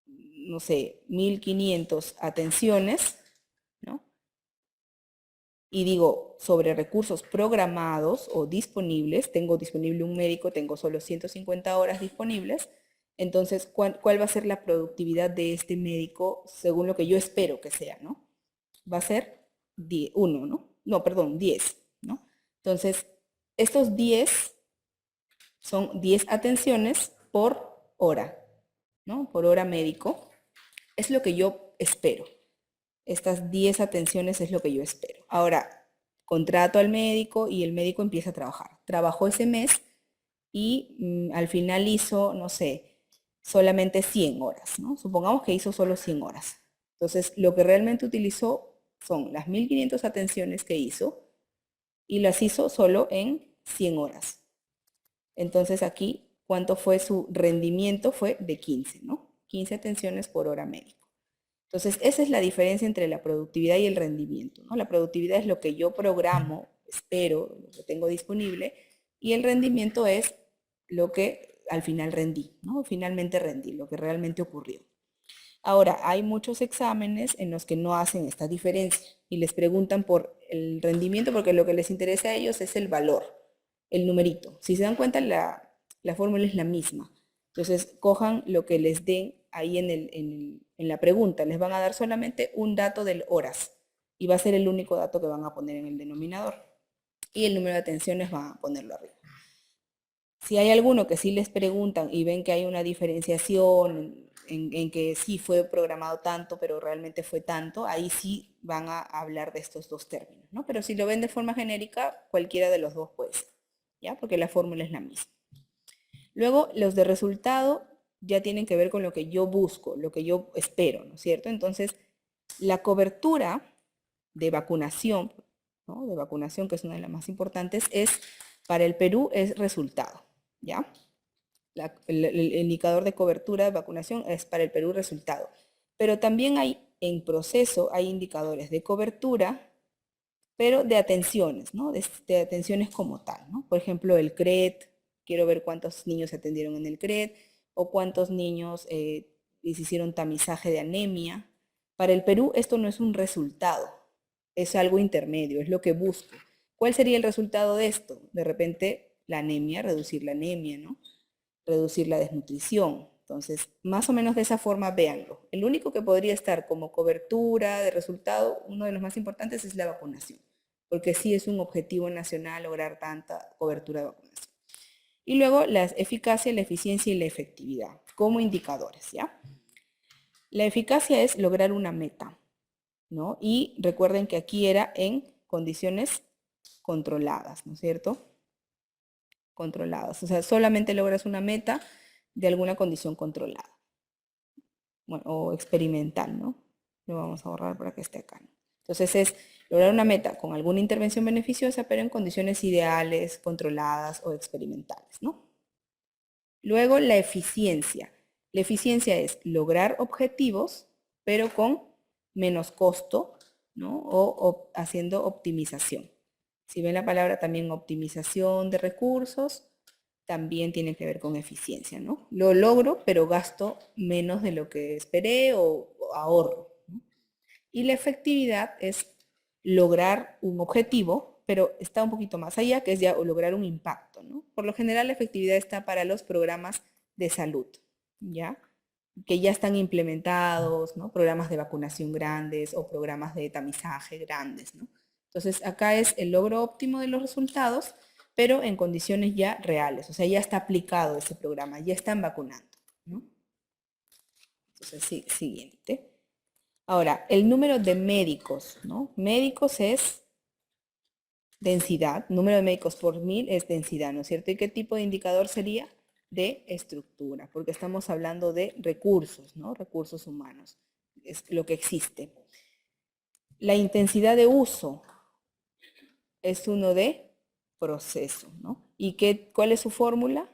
[SPEAKER 1] no sé, 1500 atenciones, ¿no? Y digo, sobre recursos programados o disponibles, tengo disponible un médico, tengo solo 150 horas disponibles, entonces, ¿cuál va a ser la productividad de este médico según lo que yo espero que sea, ¿no? Va a ser 1, ¿no? No, perdón, 10, ¿no? Entonces, estos 10 son 10 atenciones por hora, ¿no? Por hora médico. Es lo que yo espero. Estas 10 atenciones es lo que yo espero. Ahora, contrato al médico y el médico empieza a trabajar. Trabajó ese mes y al final hizo, no sé, solamente 100 horas, ¿no? Supongamos que hizo solo 100 horas. Entonces, lo que realmente utilizó son las 1500 atenciones que hizo y las hizo solo en 100 horas. Entonces aquí, ¿cuánto fue su rendimiento? Fue de 15, ¿no? 15 atenciones por hora médico. Entonces, esa es la diferencia entre la productividad y el rendimiento, ¿no? La productividad es lo que yo programo, espero, lo que tengo disponible, y el rendimiento es lo que al final rendí, ¿no? Finalmente rendí, lo que realmente ocurrió. Ahora, hay muchos exámenes en los que no hacen esta diferencia y les preguntan por el rendimiento porque lo que les interesa a ellos es el valor, el numerito. Si se dan cuenta, la fórmula es la misma. Entonces, cojan lo que les den ahí en la pregunta. Les van a dar solamente un dato de horas y va a ser el único dato que van a poner en el denominador. Y el número de atenciones van a ponerlo arriba. Si hay alguno que sí les preguntan y ven que hay una diferenciación en que sí fue programado tanto, pero realmente fue tanto, ahí sí van a hablar de estos dos términos, ¿no? Pero si lo ven de forma genérica, cualquiera de los dos puede ser. ¿ya? Porque la fórmula es la misma. Luego, los de resultado ya tienen que ver con lo que yo busco, lo que yo espero, ¿no es cierto? Entonces, la cobertura de vacunación, ¿no? De vacunación, que es una de las más importantes, para el Perú es resultado, ¿ya? El indicador de cobertura de vacunación es para el Perú resultado. Pero también hay, en proceso, hay indicadores de cobertura, pero de atenciones, ¿no? De atenciones como tal, ¿no? Por ejemplo, el CRED, quiero ver cuántos niños se atendieron en el CRED, o cuántos niños les hicieron tamizaje de anemia. Para el Perú esto no es un resultado, es algo intermedio, es lo que busco. ¿Cuál sería el resultado de esto? De repente, la anemia, reducir la anemia, ¿no? Reducir la desnutrición. Entonces, más o menos de esa forma, véanlo. El único que podría estar como cobertura de resultado, uno de los más importantes, es la vacunación, porque sí es un objetivo nacional lograr tanta cobertura de vacunación. Y luego la eficacia, la eficiencia y la efectividad, como indicadores, ¿ya? La eficacia es lograr una meta, ¿no? Y recuerden que aquí era en condiciones controladas, ¿no es cierto? Controladas. O sea, solamente logras una meta de alguna condición controlada. Bueno, o experimental, ¿no? Lo vamos a borrar para que esté acá, ¿no? Entonces es lograr una meta con alguna intervención beneficiosa, pero en condiciones ideales, controladas o experimentales, ¿no? Luego la eficiencia. La eficiencia es lograr objetivos, pero con menos costo, ¿no? O haciendo optimización. Si ven la palabra también optimización de recursos, también tiene que ver con eficiencia, ¿no? Lo logro, pero gasto menos de lo que esperé o ahorro, ¿no? Y la efectividad es lograr un objetivo, pero está un poquito más allá, que es ya lograr un impacto, ¿no? Por lo general la efectividad está para los programas de salud, ¿ya? Que ya están implementados, ¿no? Programas de vacunación grandes o programas de tamizaje grandes, ¿no? Entonces acá es el logro óptimo de los resultados, pero en condiciones ya reales, o sea, ya está aplicado ese programa, ya están vacunando, ¿no? Entonces, sí, siguiente. Ahora, el número de médicos, ¿no? Médicos es densidad, número de médicos por 1000 es densidad, ¿no es cierto? ¿Y qué tipo de indicador sería? De estructura, porque estamos hablando de recursos, ¿no? Recursos humanos, es lo que existe. La intensidad de uso es uno de proceso, ¿no? ¿Y cuál es su fórmula?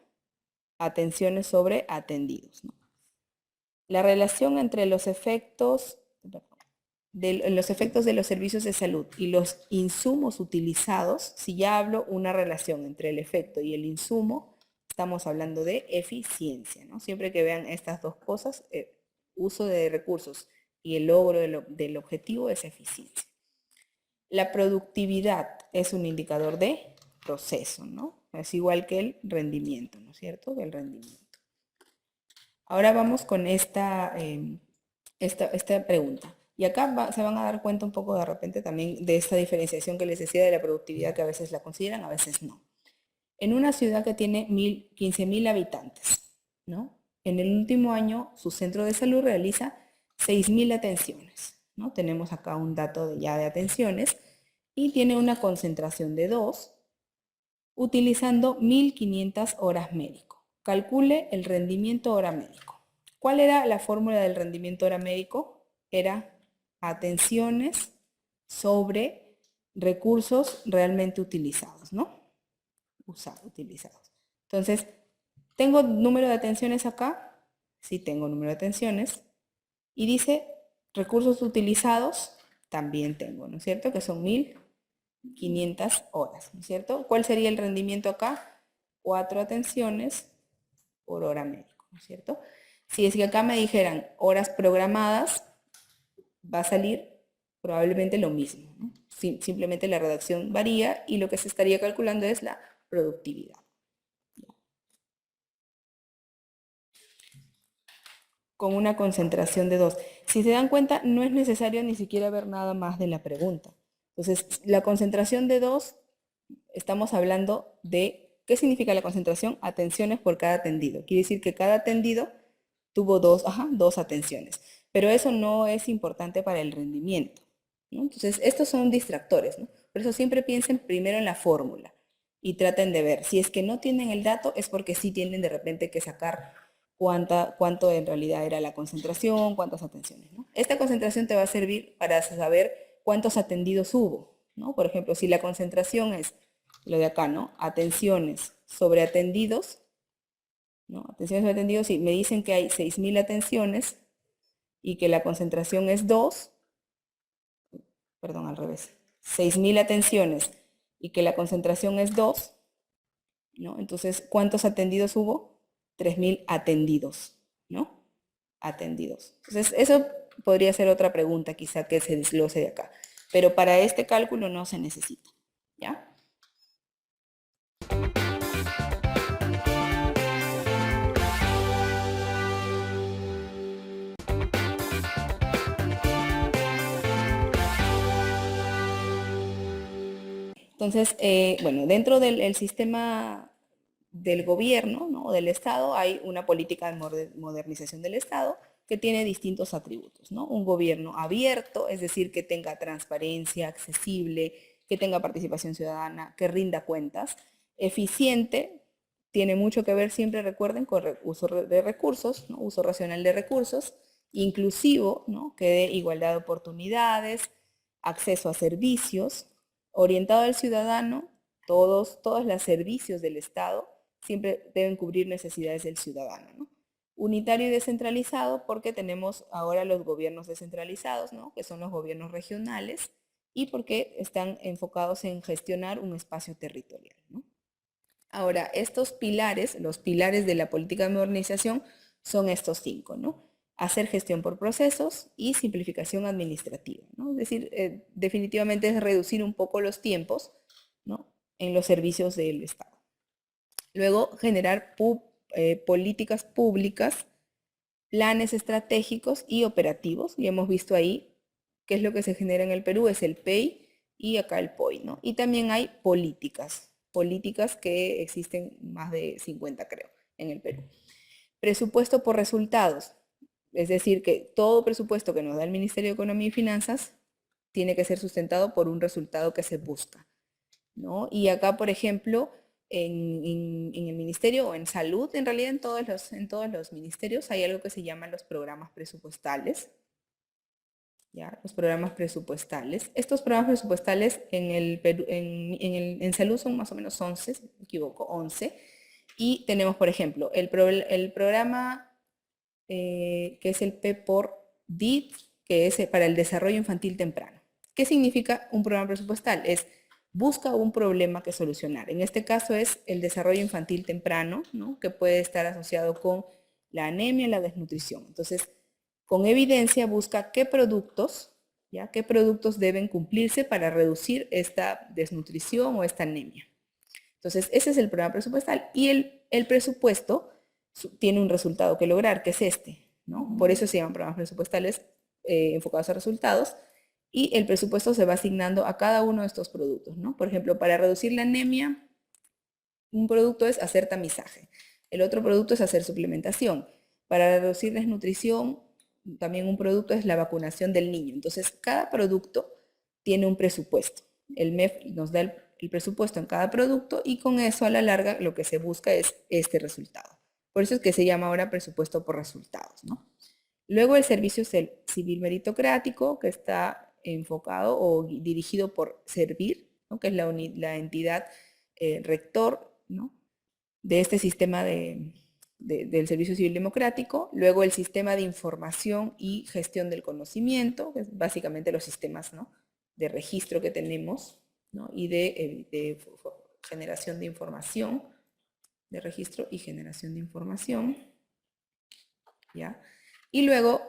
[SPEAKER 1] Atenciones sobre atendidos, ¿no? La relación entre los efectos de los servicios de salud y los insumos utilizados, si ya hablo una relación entre el efecto y el insumo, estamos hablando de eficiencia, ¿no? Siempre que vean estas dos cosas, uso de recursos y el logro del objetivo es eficiencia. La productividad es un indicador de proceso, ¿no? Es igual que el rendimiento, ¿no es cierto? El rendimiento. Ahora vamos con esta pregunta. Y acá se van a dar cuenta un poco de repente también de esta diferenciación que les decía de la productividad, que a veces la consideran, a veces no. En una ciudad que tiene 15.000 habitantes, ¿no? En el último año su centro de salud realiza 6.000 atenciones, ¿no? Tenemos acá un dato ya de atenciones y tiene una concentración de 2, utilizando 1.500 horas médico. Calcule el rendimiento hora médico. ¿Cuál era la fórmula del rendimiento hora médico? Era atenciones sobre recursos realmente utilizados, ¿no? Utilizados. Entonces, ¿tengo número de atenciones acá? Sí, tengo número de atenciones. Y dice recursos utilizados, también tengo, ¿no es cierto? Que son 1.500 horas, ¿no es cierto? ¿Cuál sería el rendimiento acá? 4 atenciones por hora médico, ¿no es cierto? Si es que acá me dijeran horas programadas, va a salir probablemente lo mismo, ¿no? Simplemente la redacción varía y lo que se estaría calculando es la productividad. Con una concentración de 2. Si se dan cuenta, no es necesario ni siquiera ver nada más de la pregunta. Entonces, la concentración de 2, estamos hablando de, ¿qué significa la concentración? Atenciones por cada atendido. Quiere decir que cada atendido tuvo dos atenciones. Pero eso no es importante para el rendimiento, ¿no? Entonces, estos son distractores, ¿no? Por eso siempre piensen primero en la fórmula. y traten de ver. Si es que no tienen el dato, es porque sí tienen de repente que sacar cuánto en realidad era la concentración, cuántas atenciones, ¿no? Esta concentración te va a servir para saber cuántos atendidos hubo, ¿no? Por ejemplo, si la concentración es lo de acá, ¿no? Atenciones sobre atendidos, ¿no? Atenciones sobre atendidos, si me dicen que hay 6.000 atenciones y que la concentración es 2, perdón, al revés, 6.000 atenciones y que la concentración es 2, ¿no? Entonces, ¿cuántos atendidos hubo? 3.000 atendidos, ¿no? Atendidos. Entonces, eso podría ser otra pregunta quizá que se desglose de acá. Pero para este cálculo no se necesita, ¿ya? Entonces, bueno, dentro del sistema del gobierno, ¿no? Del Estado, hay una política de modernización del Estado que tiene distintos atributos, ¿no? Un gobierno abierto, es decir, que tenga transparencia, accesible, que tenga participación ciudadana, que rinda cuentas. Eficiente, tiene mucho que ver, siempre recuerden, con uso de recursos, ¿no? Uso racional de recursos. Inclusivo, ¿no? Que dé igualdad de oportunidades, acceso a servicios, orientado al ciudadano, todos los servicios del Estado siempre deben cubrir necesidades del ciudadano, ¿no? Unitario y descentralizado porque tenemos ahora los gobiernos descentralizados, ¿no? Que son los gobiernos regionales y porque están enfocados en gestionar un espacio territorial, ¿no? Ahora, estos pilares, los pilares de la política de modernización son estos 5, ¿no? Hacer gestión por procesos y simplificación administrativa, ¿no? Es decir, definitivamente es reducir un poco los tiempos, ¿no? En los servicios del Estado. Luego, generar políticas públicas, planes estratégicos y operativos. Y hemos visto ahí qué es lo que se genera en el Perú, es el PEI y acá el POI, ¿no? Y también hay políticas que existen más de 50, creo, en el Perú. Presupuesto por resultados, es decir, que todo presupuesto que nos da el Ministerio de Economía y Finanzas tiene que ser sustentado por un resultado que se busca, ¿no? Y acá, por ejemplo, en el ministerio o en salud, en realidad en todos los ministerios hay algo que se llama los programas presupuestales, ¿ya? Los programas presupuestales. Estos programas presupuestales en salud son más o menos 11, si no me equivoco, 11. Y tenemos, por ejemplo, el programa que es el PEPOR-DIT, que es para el desarrollo infantil temprano. ¿Qué significa un programa presupuestal? Es busca un problema que solucionar. En este caso es el desarrollo infantil temprano, ¿no? Que puede estar asociado con la anemia y la desnutrición. Entonces, con evidencia busca qué productos, ¿ya? Qué productos deben cumplirse para reducir esta desnutrición o esta anemia. Entonces, ese es el programa presupuestal y el presupuesto tiene un resultado que lograr, que es este, ¿no? Por eso se llaman programas presupuestales enfocados a resultados y el presupuesto se va asignando a cada uno de estos productos, ¿no? Por ejemplo, para reducir la anemia, un producto es hacer tamizaje, el otro producto es hacer suplementación. Para reducir desnutrición, también un producto es la vacunación del niño. Entonces, cada producto tiene un presupuesto. El MEF nos da el presupuesto en cada producto y con eso a la larga lo que se busca es este resultado. Por eso es que se llama ahora presupuesto por resultados, ¿no? Luego el servicio civil meritocrático, que está enfocado o dirigido por Servir, ¿no? Que es la entidad rector, ¿no? De este sistema del servicio civil democrático. Luego el sistema de información y gestión del conocimiento, que es básicamente los sistemas, ¿no? De registro que tenemos, ¿no? Y de generación de información, de registro y generación de información, ¿ya? Y luego,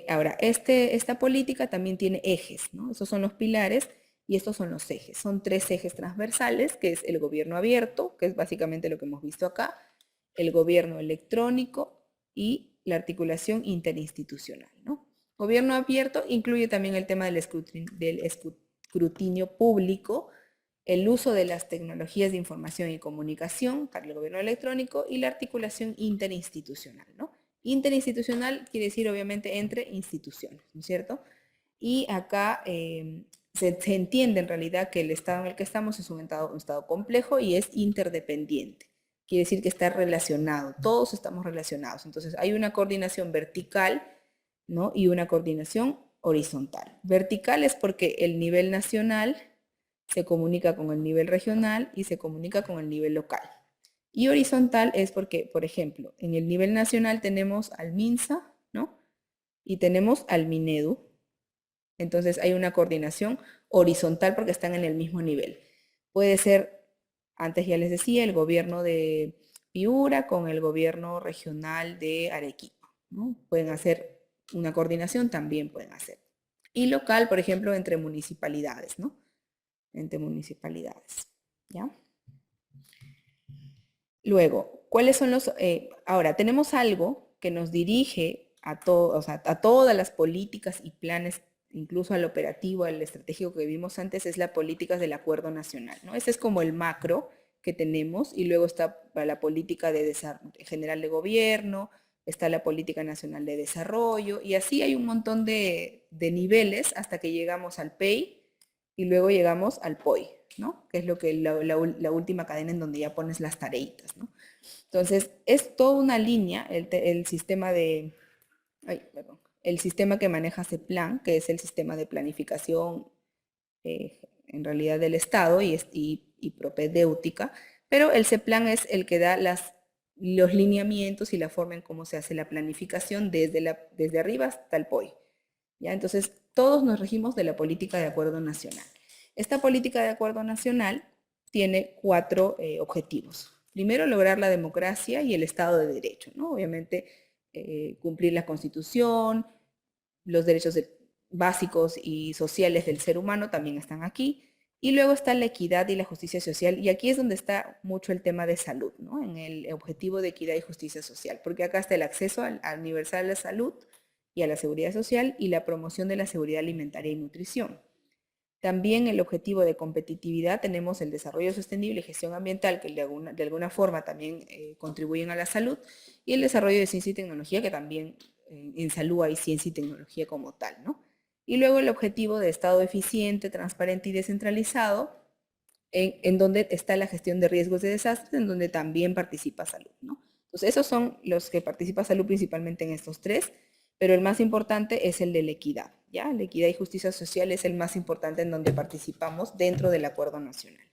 [SPEAKER 1] ahora, esta política también tiene ejes, ¿no? Esos son los pilares y estos son los ejes. Son 3 ejes transversales, que es el gobierno abierto, que es básicamente lo que hemos visto acá, el gobierno electrónico y la articulación interinstitucional, ¿no? Gobierno abierto incluye también el tema del escrutinio público, el uso de las tecnologías de información y comunicación para el gobierno electrónico y la articulación interinstitucional, ¿no? Interinstitucional quiere decir obviamente entre instituciones, ¿no es cierto? Y acá se entiende en realidad que el estado en el que estamos es un estado complejo y es interdependiente. Quiere decir que está relacionado, todos estamos relacionados. Entonces hay una coordinación vertical, ¿no? Y una coordinación horizontal. Vertical es porque el nivel nacional se comunica con el nivel regional y se comunica con el nivel local. Y horizontal es porque, por ejemplo, en el nivel nacional tenemos al MINSA, ¿no? Y tenemos al MINEDU. Entonces hay una coordinación horizontal porque están en el mismo nivel. Puede ser, antes ya les decía, el gobierno de Piura con el gobierno regional de Arequipa, ¿no? Pueden hacer una coordinación, también pueden hacer. Y local, por ejemplo, entre municipalidades, ¿no? Entre municipalidades, ¿ya? Luego, ¿cuáles son los...? Ahora, tenemos algo que nos dirige o sea, a todas las políticas y planes, incluso al operativo, al estratégico que vimos antes, es la política del acuerdo nacional, ¿no? Ese es como el macro que tenemos, y luego está la política general de gobierno, está la política nacional de desarrollo, y así hay un montón de niveles hasta que llegamos al PEI y luego llegamos al POI, ¿no? Que es lo que la última cadena en donde ya pones las tareitas, ¿no? Entonces, es toda una línea, el sistema el sistema que maneja CEPLAN, que es el sistema de planificación en realidad del Estado y propedéutica, pero el CEPLAN es el que da los lineamientos y la forma en cómo se hace la planificación desde arriba hasta el POI. ¿Ya? Entonces, todos nos regimos de la política de acuerdo nacional. Esta política de acuerdo nacional tiene 4 objetivos. Primero, lograr la democracia y el Estado de Derecho, ¿no? Obviamente, cumplir la Constitución, los derechos básicos y sociales del ser humano también están aquí. Y luego está la equidad y la justicia social. Y aquí es donde está mucho el tema de salud, ¿no? En el objetivo de equidad y justicia social. Porque acá está el acceso al universal a la salud y a la seguridad social y la promoción de la seguridad alimentaria y nutrición. También el objetivo de competitividad tenemos el desarrollo sostenible y gestión ambiental, que de alguna forma también contribuyen a la salud, y el desarrollo de ciencia y tecnología, que también en salud hay ciencia y tecnología como tal, ¿no? Y luego el objetivo de Estado eficiente, transparente y descentralizado, en donde está la gestión de riesgos de desastres, en donde también participa salud, ¿no? Entonces, esos son los que participa salud principalmente en estos 3, pero el más importante es el de la equidad, ¿ya? La equidad y justicia social es el más importante en donde participamos dentro del acuerdo nacional.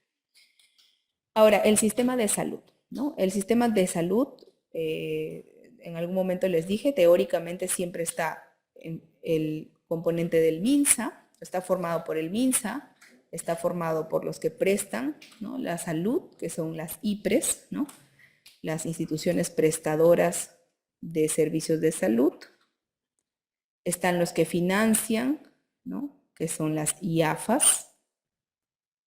[SPEAKER 1] Ahora, el sistema de salud, ¿no? El sistema de salud, en algún momento les dije, teóricamente siempre está en el componente del MINSA, está formado por el MINSA, está formado por los que prestan, ¿no? La salud, que son las IPRES, ¿no? Las instituciones prestadoras de servicios de salud. Están los que financian, ¿no? Que son las IAFAS,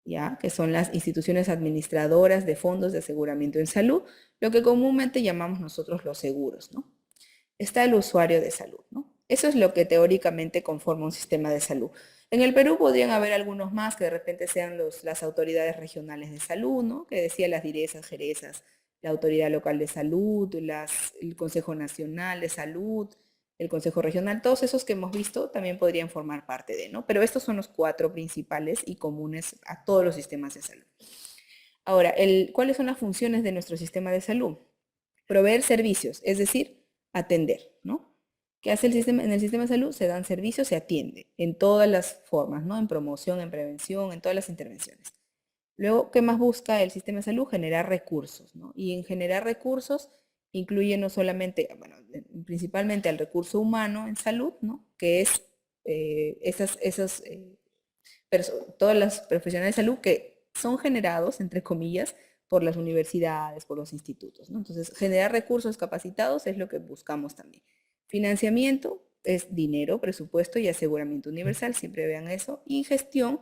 [SPEAKER 1] ¿ya? Que son las instituciones administradoras de fondos de aseguramiento en salud, lo que comúnmente llamamos nosotros los seguros, ¿no? Está el usuario de salud, ¿no? Eso es lo que teóricamente conforma un sistema de salud. En el Perú podrían haber algunos más que de repente sean las autoridades regionales de salud, ¿no? Que decía las direzas, jerezas, la autoridad local de salud, el Consejo Nacional de Salud, el Consejo Regional, todos esos que hemos visto también podrían formar parte de, ¿no? Pero estos son los 4 principales y comunes a todos los sistemas de salud. Ahora, ¿cuáles son las funciones de nuestro sistema de salud? Proveer servicios, es decir, atender, ¿no? ¿Qué hace el sistema? En el sistema de salud se dan servicios, se atiende en todas las formas, ¿no? En promoción, en prevención, en todas las intervenciones. Luego, ¿qué más busca el sistema de salud? Generar recursos, ¿no? Y en generar recursos incluye no solamente, bueno, principalmente al recurso humano en salud, ¿no? Que es todas las profesionales de salud que son generados, entre comillas, por las universidades, por los institutos, ¿no? Entonces, generar recursos capacitados es lo que buscamos también. Financiamiento es dinero, presupuesto y aseguramiento universal, siempre vean eso. Y gestión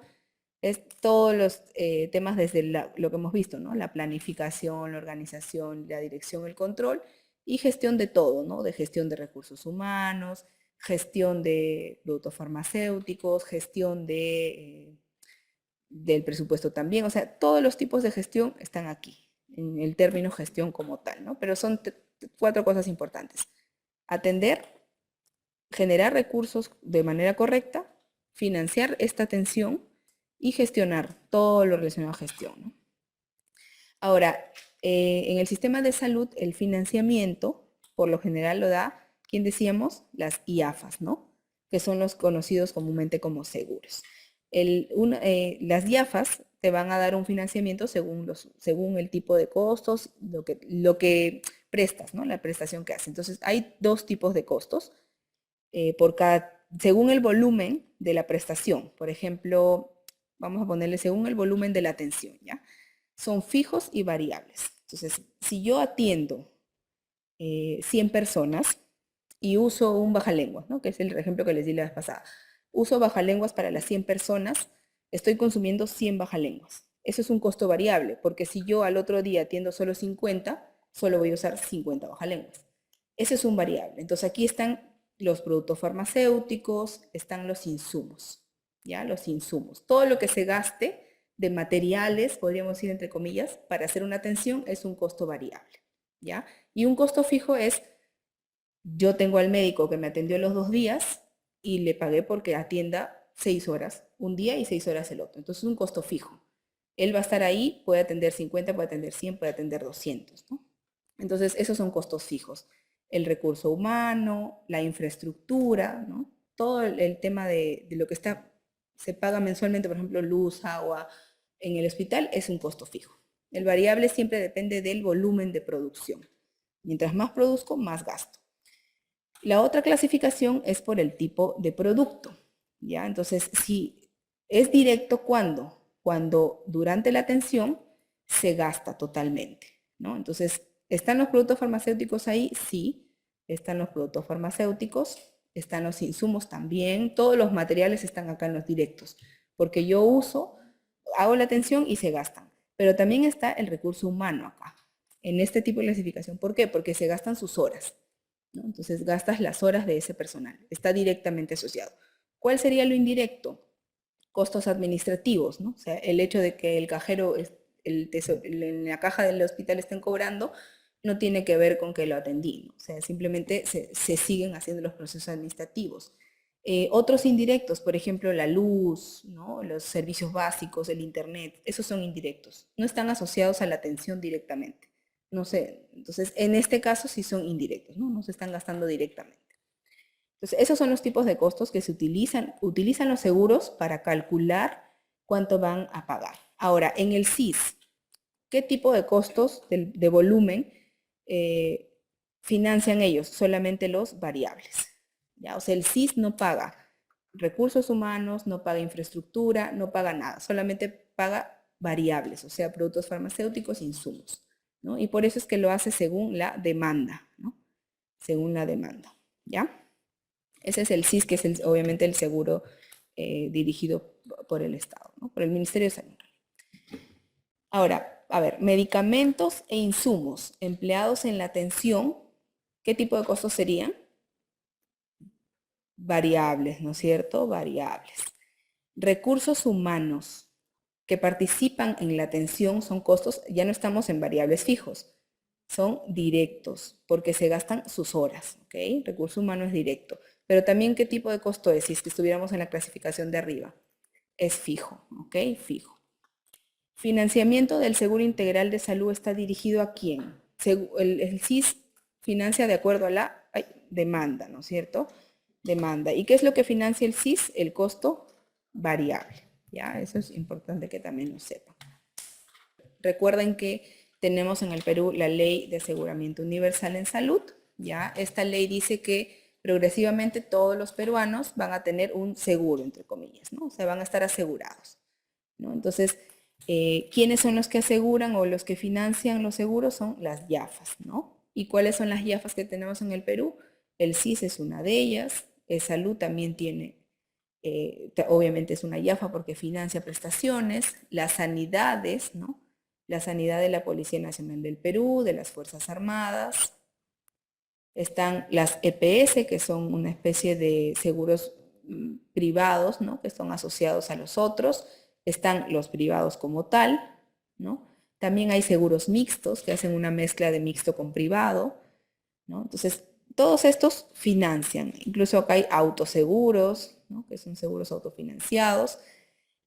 [SPEAKER 1] es todos los temas desde lo que hemos visto, ¿no? La planificación, la organización, la dirección, el control y gestión de todo, ¿no? De gestión de recursos humanos, gestión de productos farmacéuticos, gestión del presupuesto también. O sea, todos los tipos de gestión están aquí, en el término gestión como tal, ¿no? Pero son 4 cosas importantes. Atender, generar recursos de manera correcta, financiar esta atención y gestionar todo lo relacionado a gestión, ¿no? Ahora, en el sistema de salud, el financiamiento, por lo general lo da, ¿quién decíamos? Las IAFAs, ¿no? Que son los conocidos comúnmente como seguros. Las IAFAs te van a dar un financiamiento según el tipo de costos, lo que prestas, ¿no? La prestación que hace. Entonces, hay dos tipos de costos según el volumen de la prestación. Por ejemplo, vamos a ponerle según el volumen de la atención, ¿ya? Son fijos y variables. Entonces, si yo atiendo 100 personas y uso un bajalenguas, ¿no? Que es el ejemplo que les di la vez pasada. Uso bajalenguas para las 100 personas, estoy consumiendo 100 bajalenguas. Eso es un costo variable, porque si yo al otro día atiendo solo 50, solo voy a usar 50 bajalenguas. Ese es un variable. Entonces aquí están los productos farmacéuticos, están los insumos, ¿ya? Los insumos. Todo lo que se gaste de materiales, podríamos decir entre comillas, para hacer una atención es un costo variable, ¿ya? Y un costo fijo es, yo tengo al médico que me atendió los 2 días y le pagué porque atienda 6 horas un día y 6 horas el otro. Entonces es un costo fijo. Él va a estar ahí, puede atender 50, puede atender 100, puede atender 200, ¿no? Entonces esos son costos fijos. El recurso humano, la infraestructura, ¿no? Todo el tema de lo que se paga mensualmente, por ejemplo, luz, agua, en el hospital es un costo fijo. El variable siempre depende del volumen de producción. Mientras más produzco, más gasto. La otra clasificación es por el tipo de producto, ¿ya? Entonces, si es directo, ¿cuándo? Cuando durante la atención se gasta totalmente, ¿no? Entonces, ¿están los productos farmacéuticos ahí? Sí, están los productos farmacéuticos, están los insumos también, todos los materiales están acá en los directos, porque yo hago la atención y se gastan. Pero también está el recurso humano acá, en este tipo de clasificación. ¿Por qué? Porque se gastan sus horas, ¿no? Entonces gastas las horas de ese personal, está directamente asociado. ¿Cuál sería lo indirecto? Costos administrativos, ¿no? O sea, el hecho de que el cajero, en la caja del hospital estén cobrando, no tiene que ver con que lo atendí, ¿no? O sea, simplemente se siguen haciendo los procesos administrativos. Otros indirectos, por ejemplo, la luz, ¿no? Los servicios básicos, el internet, esos son indirectos, no están asociados a la atención directamente. No sé, entonces en este caso sí son indirectos, ¿no? No se están gastando directamente. Entonces, esos son los tipos de costos que se utilizan los seguros para calcular cuánto van a pagar. Ahora, en el SIS, ¿qué tipo de costos de volumen financian ellos? Solamente los variables, ¿ya? O sea, el SIS no paga recursos humanos, no paga infraestructura, no paga nada, solamente paga variables, o sea, productos farmacéuticos, insumos, ¿no? Y por eso es que lo hace según la demanda, ¿no? Según la demanda, ¿ya? Ese es el SIS, que es obviamente el seguro dirigido por el Estado, ¿no? Por el Ministerio de Salud. Ahora, a ver, medicamentos e insumos empleados en la atención, ¿qué tipo de costos serían? Variables, ¿no es cierto? Variables. Recursos humanos que participan en la atención son costos, ya no estamos en variables fijos, son directos, porque se gastan sus horas, ¿ok? Recurso humano es directo. Pero también, ¿qué tipo de costo es? Si es que estuviéramos en la clasificación de arriba. Es fijo, ¿ok? Fijo. Financiamiento del Seguro Integral de Salud está dirigido ¿a quién? El SIS financia de acuerdo a la demanda, ¿no es cierto? Demanda. ¿Y qué es lo que financia el SIS? El costo variable, ¿ya? Eso es importante que también lo sepan. Recuerden que tenemos en el Perú la Ley de Aseguramiento Universal en Salud, ¿ya? Esta ley dice que progresivamente todos los peruanos van a tener un seguro, entre comillas, ¿no? O sea, van a estar asegurados, ¿no? Entonces, ¿quiénes son los que aseguran o los que financian los seguros? Son las IAFAs, ¿no? ¿Y cuáles son las IAFAs que tenemos en el Perú? El SIS es una de ellas, el Salud también tiene, obviamente es una IAFA porque financia prestaciones, las sanidades, ¿no? La sanidad de la Policía Nacional del Perú, de las Fuerzas Armadas. Están las EPS, que son una especie de seguros privados, ¿no? Que son asociados a los otros. Están los privados como tal, ¿no? También hay seguros mixtos, que hacen una mezcla de mixto con privado, ¿no? Entonces, todos estos financian. Incluso acá hay autoseguros, ¿no? Que son seguros autofinanciados,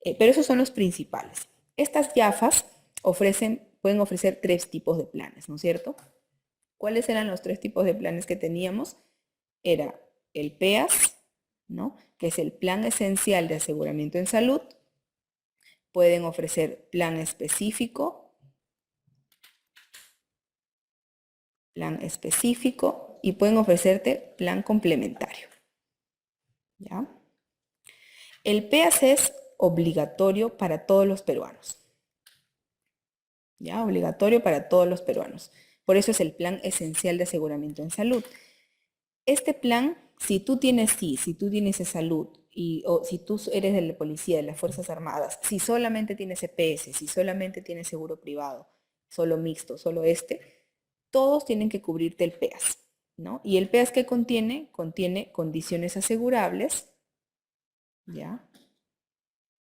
[SPEAKER 1] pero esos son los principales. Estas YAFAs pueden ofrecer 3 tipos de planes, ¿no es cierto? ¿Cuáles eran los 3 tipos de planes que teníamos? Era el PEAS, ¿no? Que es el Plan Esencial de Aseguramiento en Salud. Pueden ofrecer plan específico y pueden ofrecerte plan complementario. ¿Ya? El PEAS es obligatorio para todos los peruanos. ¿Ya? Obligatorio para todos los peruanos. Por eso es el Plan Esencial de Aseguramiento en Salud. Este plan, si tú tienes SIS, si tú tienes salud, o si tú eres de la policía, de las Fuerzas Armadas, si solamente tienes EPS, si solamente tienes seguro privado, solo mixto, solo todos tienen que cubrirte el PEAS, ¿no? Y el PEAS, ¿qué contiene? Contiene condiciones asegurables, ¿ya?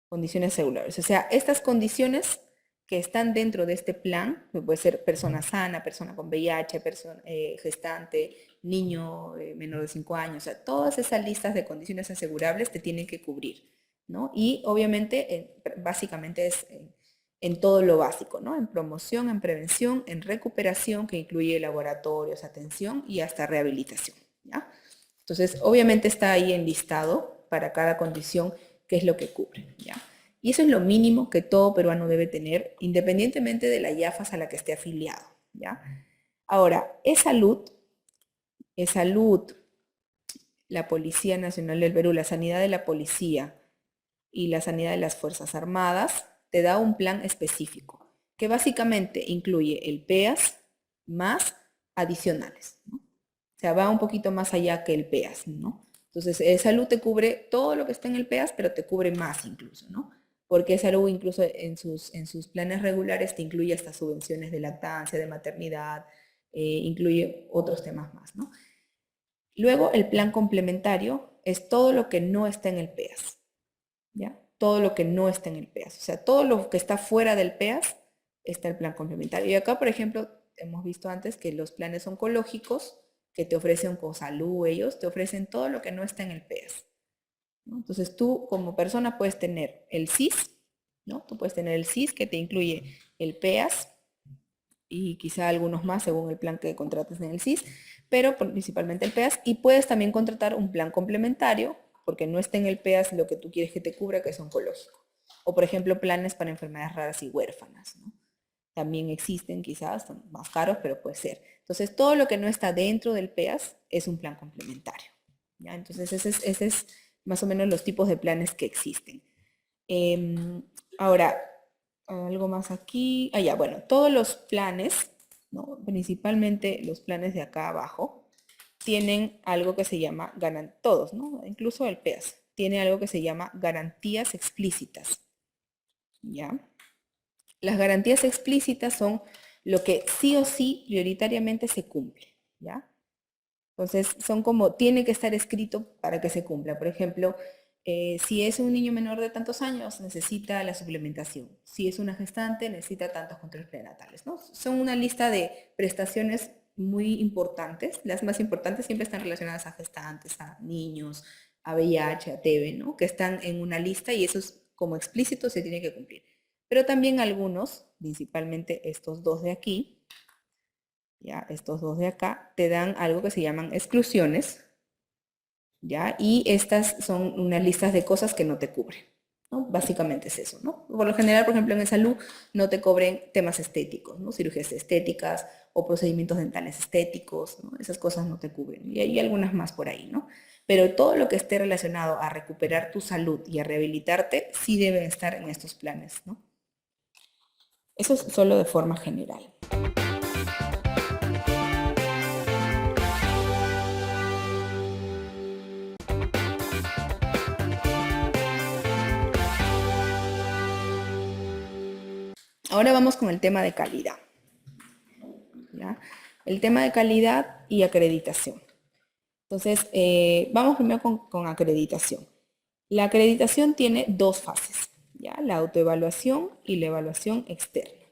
[SPEAKER 1] Condiciones asegurables. O sea, estas condiciones que están dentro de este plan, que puede ser persona sana, persona con VIH, persona gestante, niño menor de 5 años, o sea, todas esas listas de condiciones asegurables te tienen que cubrir, ¿no? Y obviamente, básicamente es en todo lo básico, ¿no? En promoción, en prevención, en recuperación, que incluye laboratorios, atención y hasta rehabilitación, ¿ya? Entonces, obviamente está ahí enlistado para cada condición qué es lo que cubre, ¿ya? Y eso es lo mínimo que todo peruano debe tener, independientemente de la IAFAS a la que esté afiliado, ¿ya? Ahora, salud, la Policía Nacional del Perú, la sanidad de la policía y la sanidad de las Fuerzas Armadas, te da un plan específico, que básicamente incluye el PEAS más adicionales, ¿no? O sea, va un poquito más allá que el PEAS, ¿no? Entonces, salud te cubre todo lo que está en el PEAS, pero te cubre más incluso, ¿no? Porque salud incluso en sus planes regulares te incluye hasta subvenciones de lactancia, de maternidad, incluye otros temas más, ¿no? Luego, el plan complementario es todo lo que no está en el PEAS, ¿ya? Todo lo que no está en el PEAS. O sea, todo lo que está fuera del PEAS está el plan complementario. Y acá, por ejemplo, hemos visto antes que los planes oncológicos que te ofrecen Oncosalud, ellos te ofrecen todo lo que no está en el PEAS, ¿no? Entonces tú como persona puedes tener el SIS, ¿no? Tú puedes tener el SIS que te incluye el PEAS y quizá algunos más según el plan que contrates en el SIS, pero principalmente el PEAS, y puedes también contratar un plan complementario porque no está en el PEAS lo que tú quieres que te cubra, que es oncológico. O por ejemplo, planes para enfermedades raras y huérfanas, ¿no? También existen, quizás, son más caros, pero puede ser. Entonces, todo lo que no está dentro del PEAS es un plan complementario, ¿ya? Entonces, ese es más o menos los tipos de planes que existen. Ahora, algo más aquí. Ah, ya, bueno, todos los planes, ¿no? Principalmente los planes de acá abajo, tienen algo que se llama, todos, ¿no? Incluso el PEAS, tiene algo que se llama garantías explícitas, ¿ya? Las garantías explícitas son lo que sí o sí prioritariamente se cumple, ¿ya? Entonces, son como, tiene que estar escrito para que se cumpla. Por ejemplo, si es un niño menor de tantos años, necesita la suplementación. Si es una gestante, necesita tantos controles prenatales, ¿no? Son una lista de prestaciones muy importantes. Las más importantes siempre están relacionadas a gestantes, a niños, a VIH, a TB, ¿no? Que están en una lista y eso es como explícito se tiene que cumplir. Pero también algunos, principalmente estos dos de aquí, ¿ya? Estos dos de acá, te dan algo que se llaman exclusiones, ¿ya? Y estas son unas listas de cosas que no te cubren, ¿no? Básicamente es eso, ¿no? Por lo general, por ejemplo, en salud no te cubren temas estéticos, ¿no? Cirugías estéticas o procedimientos dentales estéticos, ¿no? Esas cosas no te cubren. Y hay algunas más por ahí, ¿no? Pero todo lo que esté relacionado a recuperar tu salud y a rehabilitarte, sí debe estar en estos planes, ¿no? Eso es solo de forma general. Ahora vamos con el tema de calidad, ¿ya? El tema de calidad y acreditación. Entonces, vamos primero con acreditación. La acreditación tiene 2 fases, ¿ya? La autoevaluación y la evaluación externa.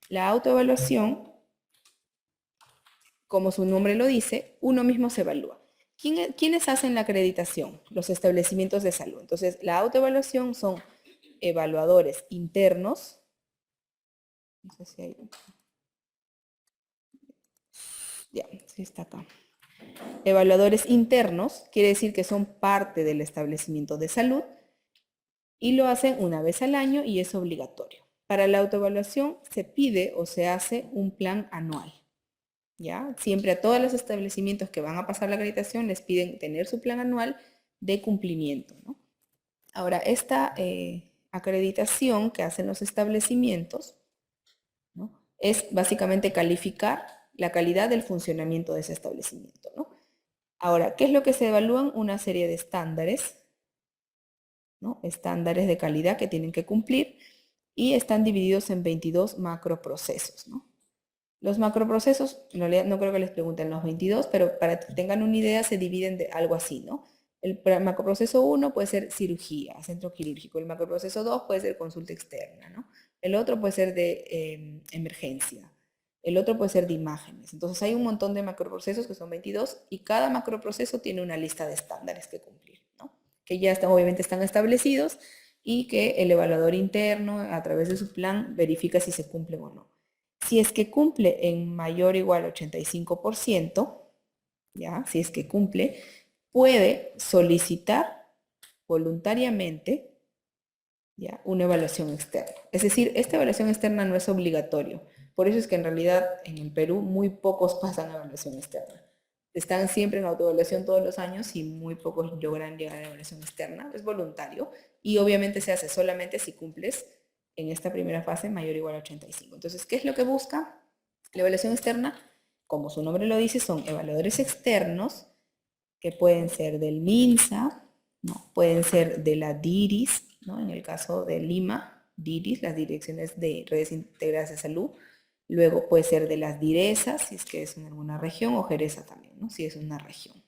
[SPEAKER 1] La autoevaluación, como su nombre lo dice, uno mismo se evalúa. ¿Quiénes hacen la acreditación? Los establecimientos de salud. Entonces, la autoevaluación son evaluadores internos. No sé si hay... Ya, sí está acá. Evaluadores internos, quiere decir que son parte del establecimiento de salud y lo hacen una vez al año y es obligatorio. Para la autoevaluación se pide o se hace un plan anual. ¿Ya? Siempre a todos los establecimientos que van a pasar la acreditación les piden tener su plan anual de cumplimiento, ¿no? Ahora, esta acreditación que hacen los establecimientos, ¿no? Es básicamente calificar la calidad del funcionamiento de ese establecimiento, ¿no? Ahora, ¿qué es lo que se evalúan? Una serie de estándares, ¿no? Estándares de calidad que tienen que cumplir y están divididos en 22 macroprocesos, ¿no? Los macroprocesos, en realidad no creo que les pregunten los 22, pero para que tengan una idea se dividen de algo así, ¿no? El macroproceso 1 puede ser cirugía, centro quirúrgico. El macroproceso 2 puede ser consulta externa, ¿no? El otro puede ser de emergencia. El otro puede ser de imágenes. Entonces hay un montón de macroprocesos que son 22 y cada macroproceso tiene una lista de estándares que cumplir, ¿no? Que ya están, obviamente están establecidos y que el evaluador interno a través de su plan verifica si se cumplen o no. Si es que cumple en mayor o igual 85%, ¿ya? Si es que cumple, puede solicitar voluntariamente, ¿ya? Una evaluación externa. Es decir, esta evaluación externa no es obligatorio. Por eso es que en realidad en el Perú muy pocos pasan a evaluación externa. Están siempre en autoevaluación todos los años y muy pocos logran llegar a la evaluación externa. Es voluntario y obviamente se hace solamente si cumples en esta primera fase mayor o igual a 85. Entonces, ¿qué es lo que busca? La evaluación externa, como su nombre lo dice, son evaluadores externos que pueden ser del MINSA, ¿no? Pueden ser de la DIRIS, ¿no? En el caso de Lima, DIRIS, las direcciones de redes integradas de salud. Luego puede ser de las DIRESAS, si es que es en alguna región, o JERESA también, ¿no? Si es una región.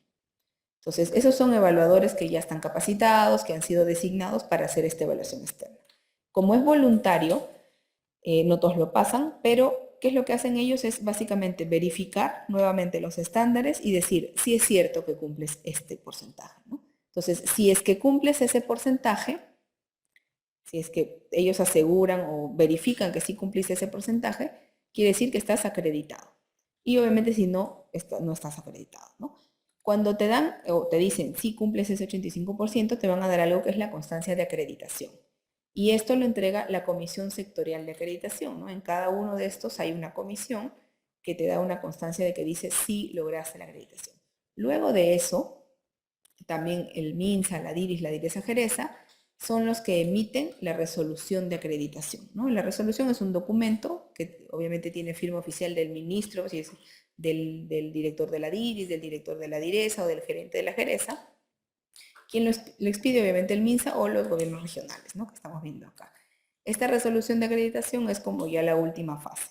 [SPEAKER 1] Entonces, esos son evaluadores que ya están capacitados, que han sido designados para hacer esta evaluación externa. Como es voluntario, no todos lo pasan, pero ¿qué es lo que hacen ellos? Es básicamente verificar nuevamente los estándares y decir si es cierto que cumples este porcentaje, ¿no? Entonces, si es que cumples ese porcentaje, si es que ellos aseguran o verifican que sí cumpliste ese porcentaje, quiere decir que estás acreditado. Y obviamente si no, no estás acreditado, ¿no? Cuando te dan o te dicen si cumples ese 85%, te van a dar algo que es la constancia de acreditación. Y esto lo entrega la Comisión Sectorial de Acreditación, ¿no? En cada uno de estos hay una comisión que te da una constancia de que dice sí lograste la acreditación. Luego de eso, también el MINSA, la DIRIS, la DIRESA Jereza, son los que emiten la resolución de acreditación, ¿no? La resolución es un documento que obviamente tiene firma oficial del ministro, si es del director de la DIRIS, del director de la DIRESA o del gerente de la Jereza. Quien lo expide obviamente el MINSA o los gobiernos regionales, ¿no? Que estamos viendo acá. Esta resolución de acreditación es como ya la última fase.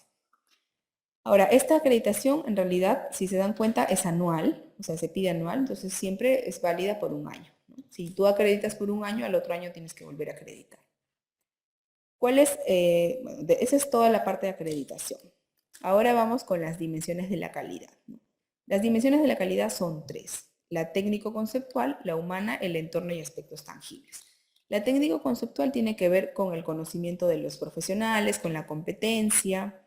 [SPEAKER 1] Ahora, esta acreditación en realidad, si se dan cuenta, es anual, o sea, se pide anual, entonces siempre es válida por un año, ¿no? Si tú acreditas por un año, al otro año tienes que volver a acreditar. ¿Cuál es? Bueno, esa es toda la parte de acreditación. Ahora vamos con las dimensiones de la calidad, ¿no? Las dimensiones de la calidad son tres: la técnico-conceptual, la humana, el entorno y aspectos tangibles. La técnico-conceptual tiene que ver con el conocimiento de los profesionales, con la competencia,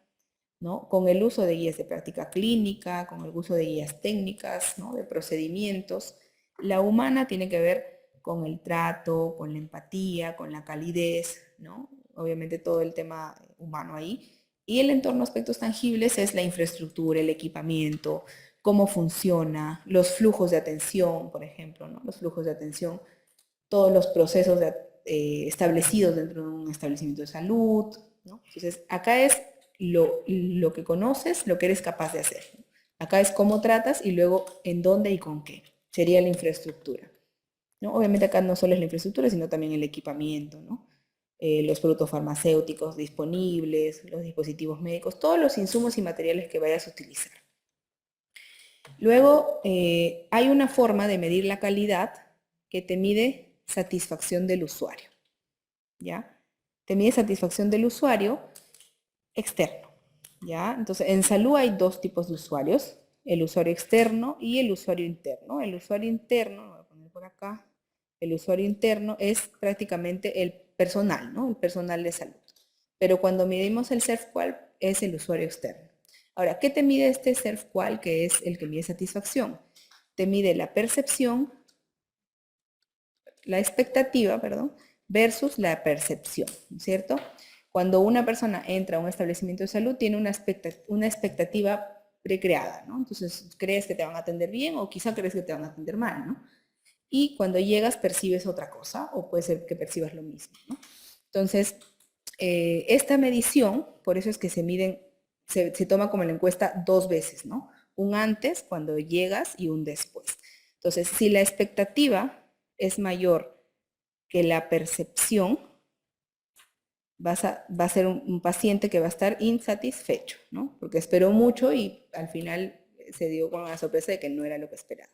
[SPEAKER 1] ¿no? Con el uso de guías de práctica clínica, con el uso de guías técnicas, ¿no? De procedimientos. La humana tiene que ver con el trato, con la empatía, con la calidez, ¿no? Obviamente todo el tema humano ahí. Y el entorno aspectos tangibles es la infraestructura, el equipamiento, cómo funciona, los flujos de atención, por ejemplo, ¿no? Los flujos de atención, todos los procesos establecidos dentro de un establecimiento de salud, ¿no? Entonces, acá es lo que conoces, lo que eres capaz de hacer. Acá es cómo tratas y luego en dónde y con qué. Sería la infraestructura, ¿no? Obviamente acá no solo es la infraestructura, sino también el equipamiento, ¿no? Los productos farmacéuticos disponibles, los dispositivos médicos, todos los insumos y materiales que vayas a utilizar. Luego, hay una forma de medir la calidad que te mide satisfacción del usuario, ¿ya? Te mide satisfacción del usuario externo, ¿ya? Entonces, en salud hay dos tipos de usuarios. el usuario externo y el usuario interno. El usuario interno, lo voy a poner por acá, el usuario interno es prácticamente el personal, ¿no? El personal de salud. Pero cuando medimos el SERFQUAL es el usuario externo. Ahora, ¿qué te mide este SERFQUAL, que es el que mide satisfacción? Te mide la percepción, la expectativa, perdón, versus la percepción, ¿cierto? Cuando una persona entra a un establecimiento de salud, tiene una expectativa precreada, ¿no? Entonces, crees que te van a atender bien o quizá crees que te van a atender mal, ¿no? Y cuando llegas percibes otra cosa o puede ser que percibas lo mismo, ¿no? Entonces, esta medición, por eso es que se miden, se toma como la encuesta 2 veces, ¿no? Un antes, cuando llegas, y un después. Entonces, si la expectativa es mayor que la percepción, va a ser un paciente que va a estar insatisfecho, ¿no? Porque esperó mucho y al final se dio con la sorpresa de que no era lo que esperaba.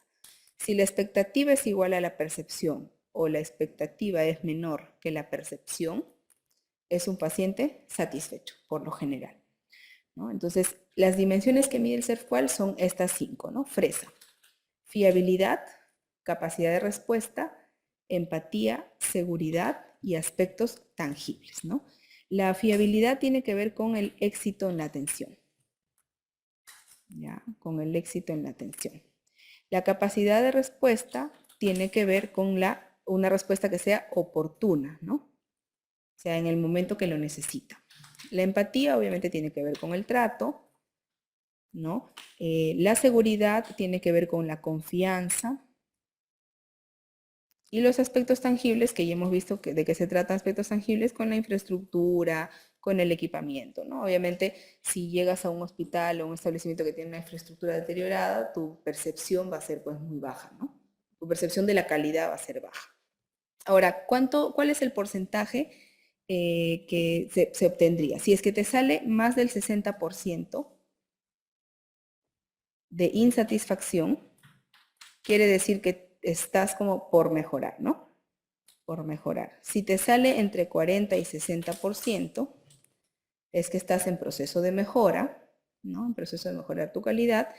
[SPEAKER 1] Si la expectativa es igual a la percepción o la expectativa es menor que la percepción, es un paciente satisfecho, por lo general, ¿no? Entonces, las dimensiones que mide el SERFQUAL son estas 5, ¿no? Fresa: fiabilidad, capacidad de respuesta, empatía, seguridad y aspectos tangibles, ¿no? La fiabilidad tiene que ver con el éxito en la atención, ¿ya? Con el éxito en la atención. La capacidad de respuesta tiene que ver con una respuesta que sea oportuna, ¿no? O sea, en el momento que lo necesita. La empatía obviamente tiene que ver con el trato, ¿no? La seguridad tiene que ver con la confianza. Y los aspectos tangibles, que ya hemos visto de qué se tratan aspectos tangibles, con la infraestructura, con el equipamiento, ¿no? Obviamente, si llegas a un hospital o un establecimiento que tiene una infraestructura deteriorada, tu percepción va a ser pues muy baja, ¿no? Tu percepción de la calidad va a ser baja. Ahora, ¿cuál es el porcentaje que se obtendría? Si es que te sale más del 60% de insatisfacción, quiere decir que estás como por mejorar, ¿no? Por mejorar. Si te sale entre 40 y 60%, es que estás en proceso de mejora, ¿no? En proceso de mejorar tu calidad.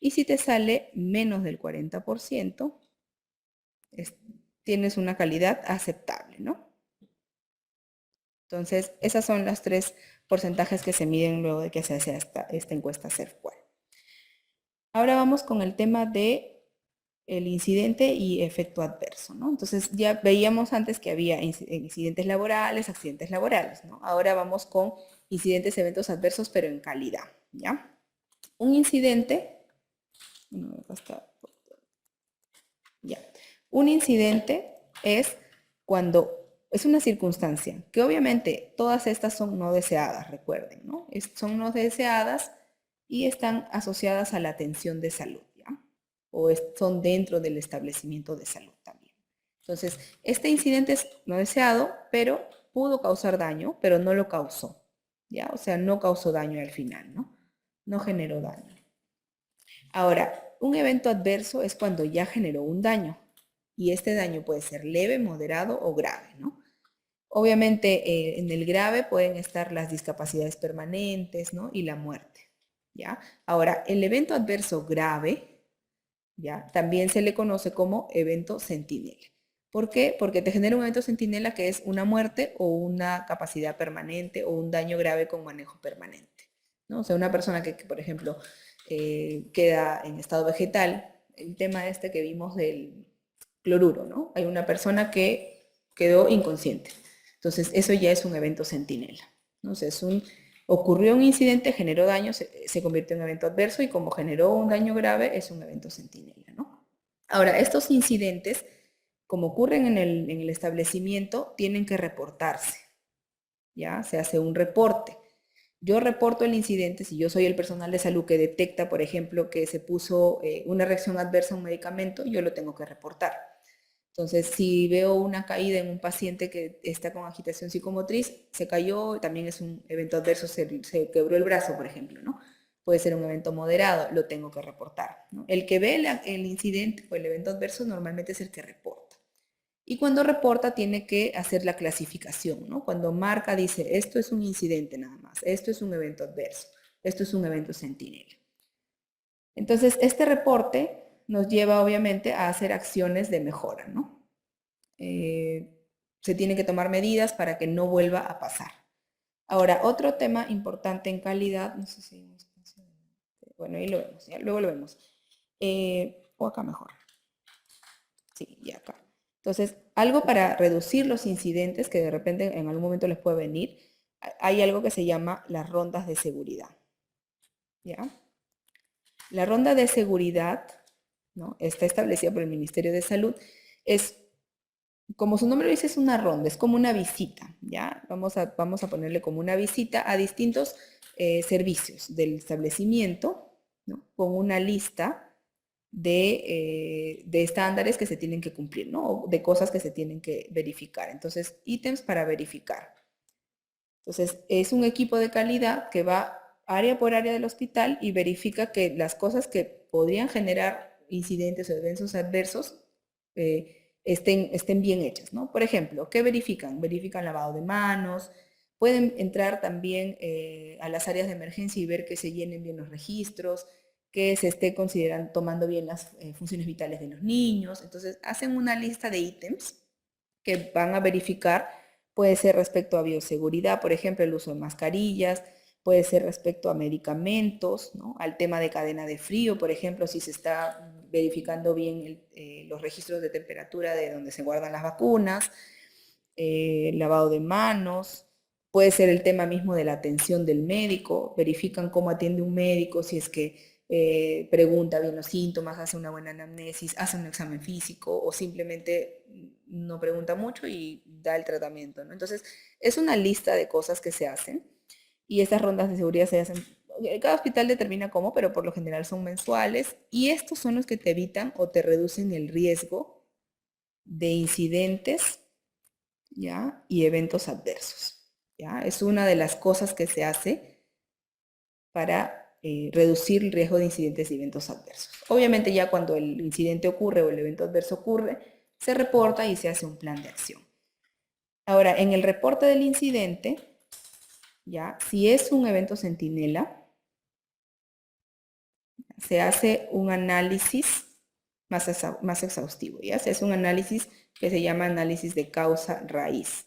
[SPEAKER 1] Y si te sale menos del 40%, tienes una calidad aceptable, ¿no? Entonces, esas son los 3 porcentajes que se miden luego de que se hace esta encuesta SERFQUAL. Ahora vamos con el tema de el incidente y efecto adverso, ¿no? Entonces ya veíamos antes que había incidentes laborales, accidentes laborales, ¿no? Ahora vamos con incidentes, eventos adversos, pero en calidad, ¿ya? Un incidente, un incidente es cuando es una circunstancia, que obviamente todas estas son no deseadas, recuerden, ¿no? Son no deseadas y están asociadas a la atención de salud, ¿ya? O son dentro del establecimiento de salud también. Entonces, este incidente es no deseado, pero pudo causar daño, pero no lo causó, ¿ya? O sea, no causó daño al final, ¿no? No generó daño. Ahora, un evento adverso es cuando ya generó un daño y este daño puede ser leve, moderado o grave, ¿no? Obviamente en el grave pueden estar las discapacidades permanentes, ¿no? Y la muerte, ¿ya? Ahora, el evento adverso grave, ¿ya? También se le conoce como evento centinela. ¿Por qué? Porque te genera un evento centinela que es una muerte o una capacidad permanente o un daño grave con manejo permanente, ¿no? O sea, una persona que por ejemplo, queda en estado vegetal, el tema este que vimos del cloruro, ¿no? Hay una persona que quedó inconsciente. Entonces, eso ya es un evento centinela, ¿no? O sea, ocurrió un incidente, generó daño, se convirtió en evento adverso y como generó un daño grave, es un evento centinela, ¿no? Ahora, estos incidentes, como ocurren en el establecimiento, tienen que reportarse, ¿ya? Se hace un reporte. Yo reporto el incidente si yo soy el personal de salud que detecta, por ejemplo, que se puso una reacción adversa a un medicamento, yo lo tengo que reportar. Entonces, si veo una caída en un paciente que está con agitación psicomotriz, se cayó, también es un evento adverso, se quebró el brazo, por ejemplo, ¿no? Puede ser un evento moderado, lo tengo que reportar, ¿no? El que ve el incidente o el evento adverso normalmente es el que reporta. Y cuando reporta tiene que hacer la clasificación, ¿no? Cuando marca dice, esto es un incidente nada más, esto es un evento adverso, esto es un evento centinela. Entonces, este reporte nos lleva obviamente a hacer acciones de mejora, ¿no? Se tienen que tomar medidas para que no vuelva a pasar. Ahora, otro tema importante en calidad, no sé si hay un espacio, bueno, ahí lo vemos, ¿ya? Luego lo vemos. O acá mejor. Sí, y acá. Entonces, algo para reducir los incidentes que de repente en algún momento les puede venir, hay algo que se llama las rondas de seguridad. ¿Ya? La ronda de seguridad, ¿no? Está establecida por el Ministerio de Salud, es, como su nombre lo dice, es una ronda, es como una visita, ¿ya? Vamos a ponerle como una visita a distintos servicios del establecimiento, ¿no? Con una lista de estándares que se tienen que cumplir, ¿no? O de cosas que se tienen que verificar. Entonces, ítems para verificar. Entonces, es un equipo de calidad que va área por área del hospital y verifica que las cosas que podrían generar incidentes o eventos adversos estén bien hechas, ¿no? Por ejemplo, ¿qué verifican? Verifican lavado de manos, pueden entrar también a las áreas de emergencia y ver que se llenen bien los registros, que se esté considerando, tomando bien las funciones vitales de los niños. Entonces, hacen una lista de ítems que van a verificar. Puede ser respecto a bioseguridad, por ejemplo, el uso de mascarillas, puede ser respecto a medicamentos, ¿no? Al tema de cadena de frío, por ejemplo, si se está verificando bien los registros de temperatura de donde se guardan las vacunas, lavado de manos, puede ser el tema mismo de la atención del médico, verifican cómo atiende un médico, si es que pregunta bien los síntomas, hace una buena anamnesis, hace un examen físico o simplemente no pregunta mucho y da el tratamiento, ¿no? Entonces, es una lista de cosas que se hacen y estas rondas de seguridad se hacen, cada hospital determina cómo, pero por lo general son mensuales y estos son los que te evitan o te reducen el riesgo de incidentes, ¿ya? Y eventos adversos, ¿ya? Es una de las cosas que se hace para reducir el riesgo de incidentes y eventos adversos. Obviamente ya cuando el incidente ocurre o el evento adverso ocurre, se reporta y se hace un plan de acción. Ahora, en el reporte del incidente, ¿ya? Si es un evento centinela, se hace un análisis más exhaustivo, ¿ya? Se hace un análisis que se llama análisis de causa raíz.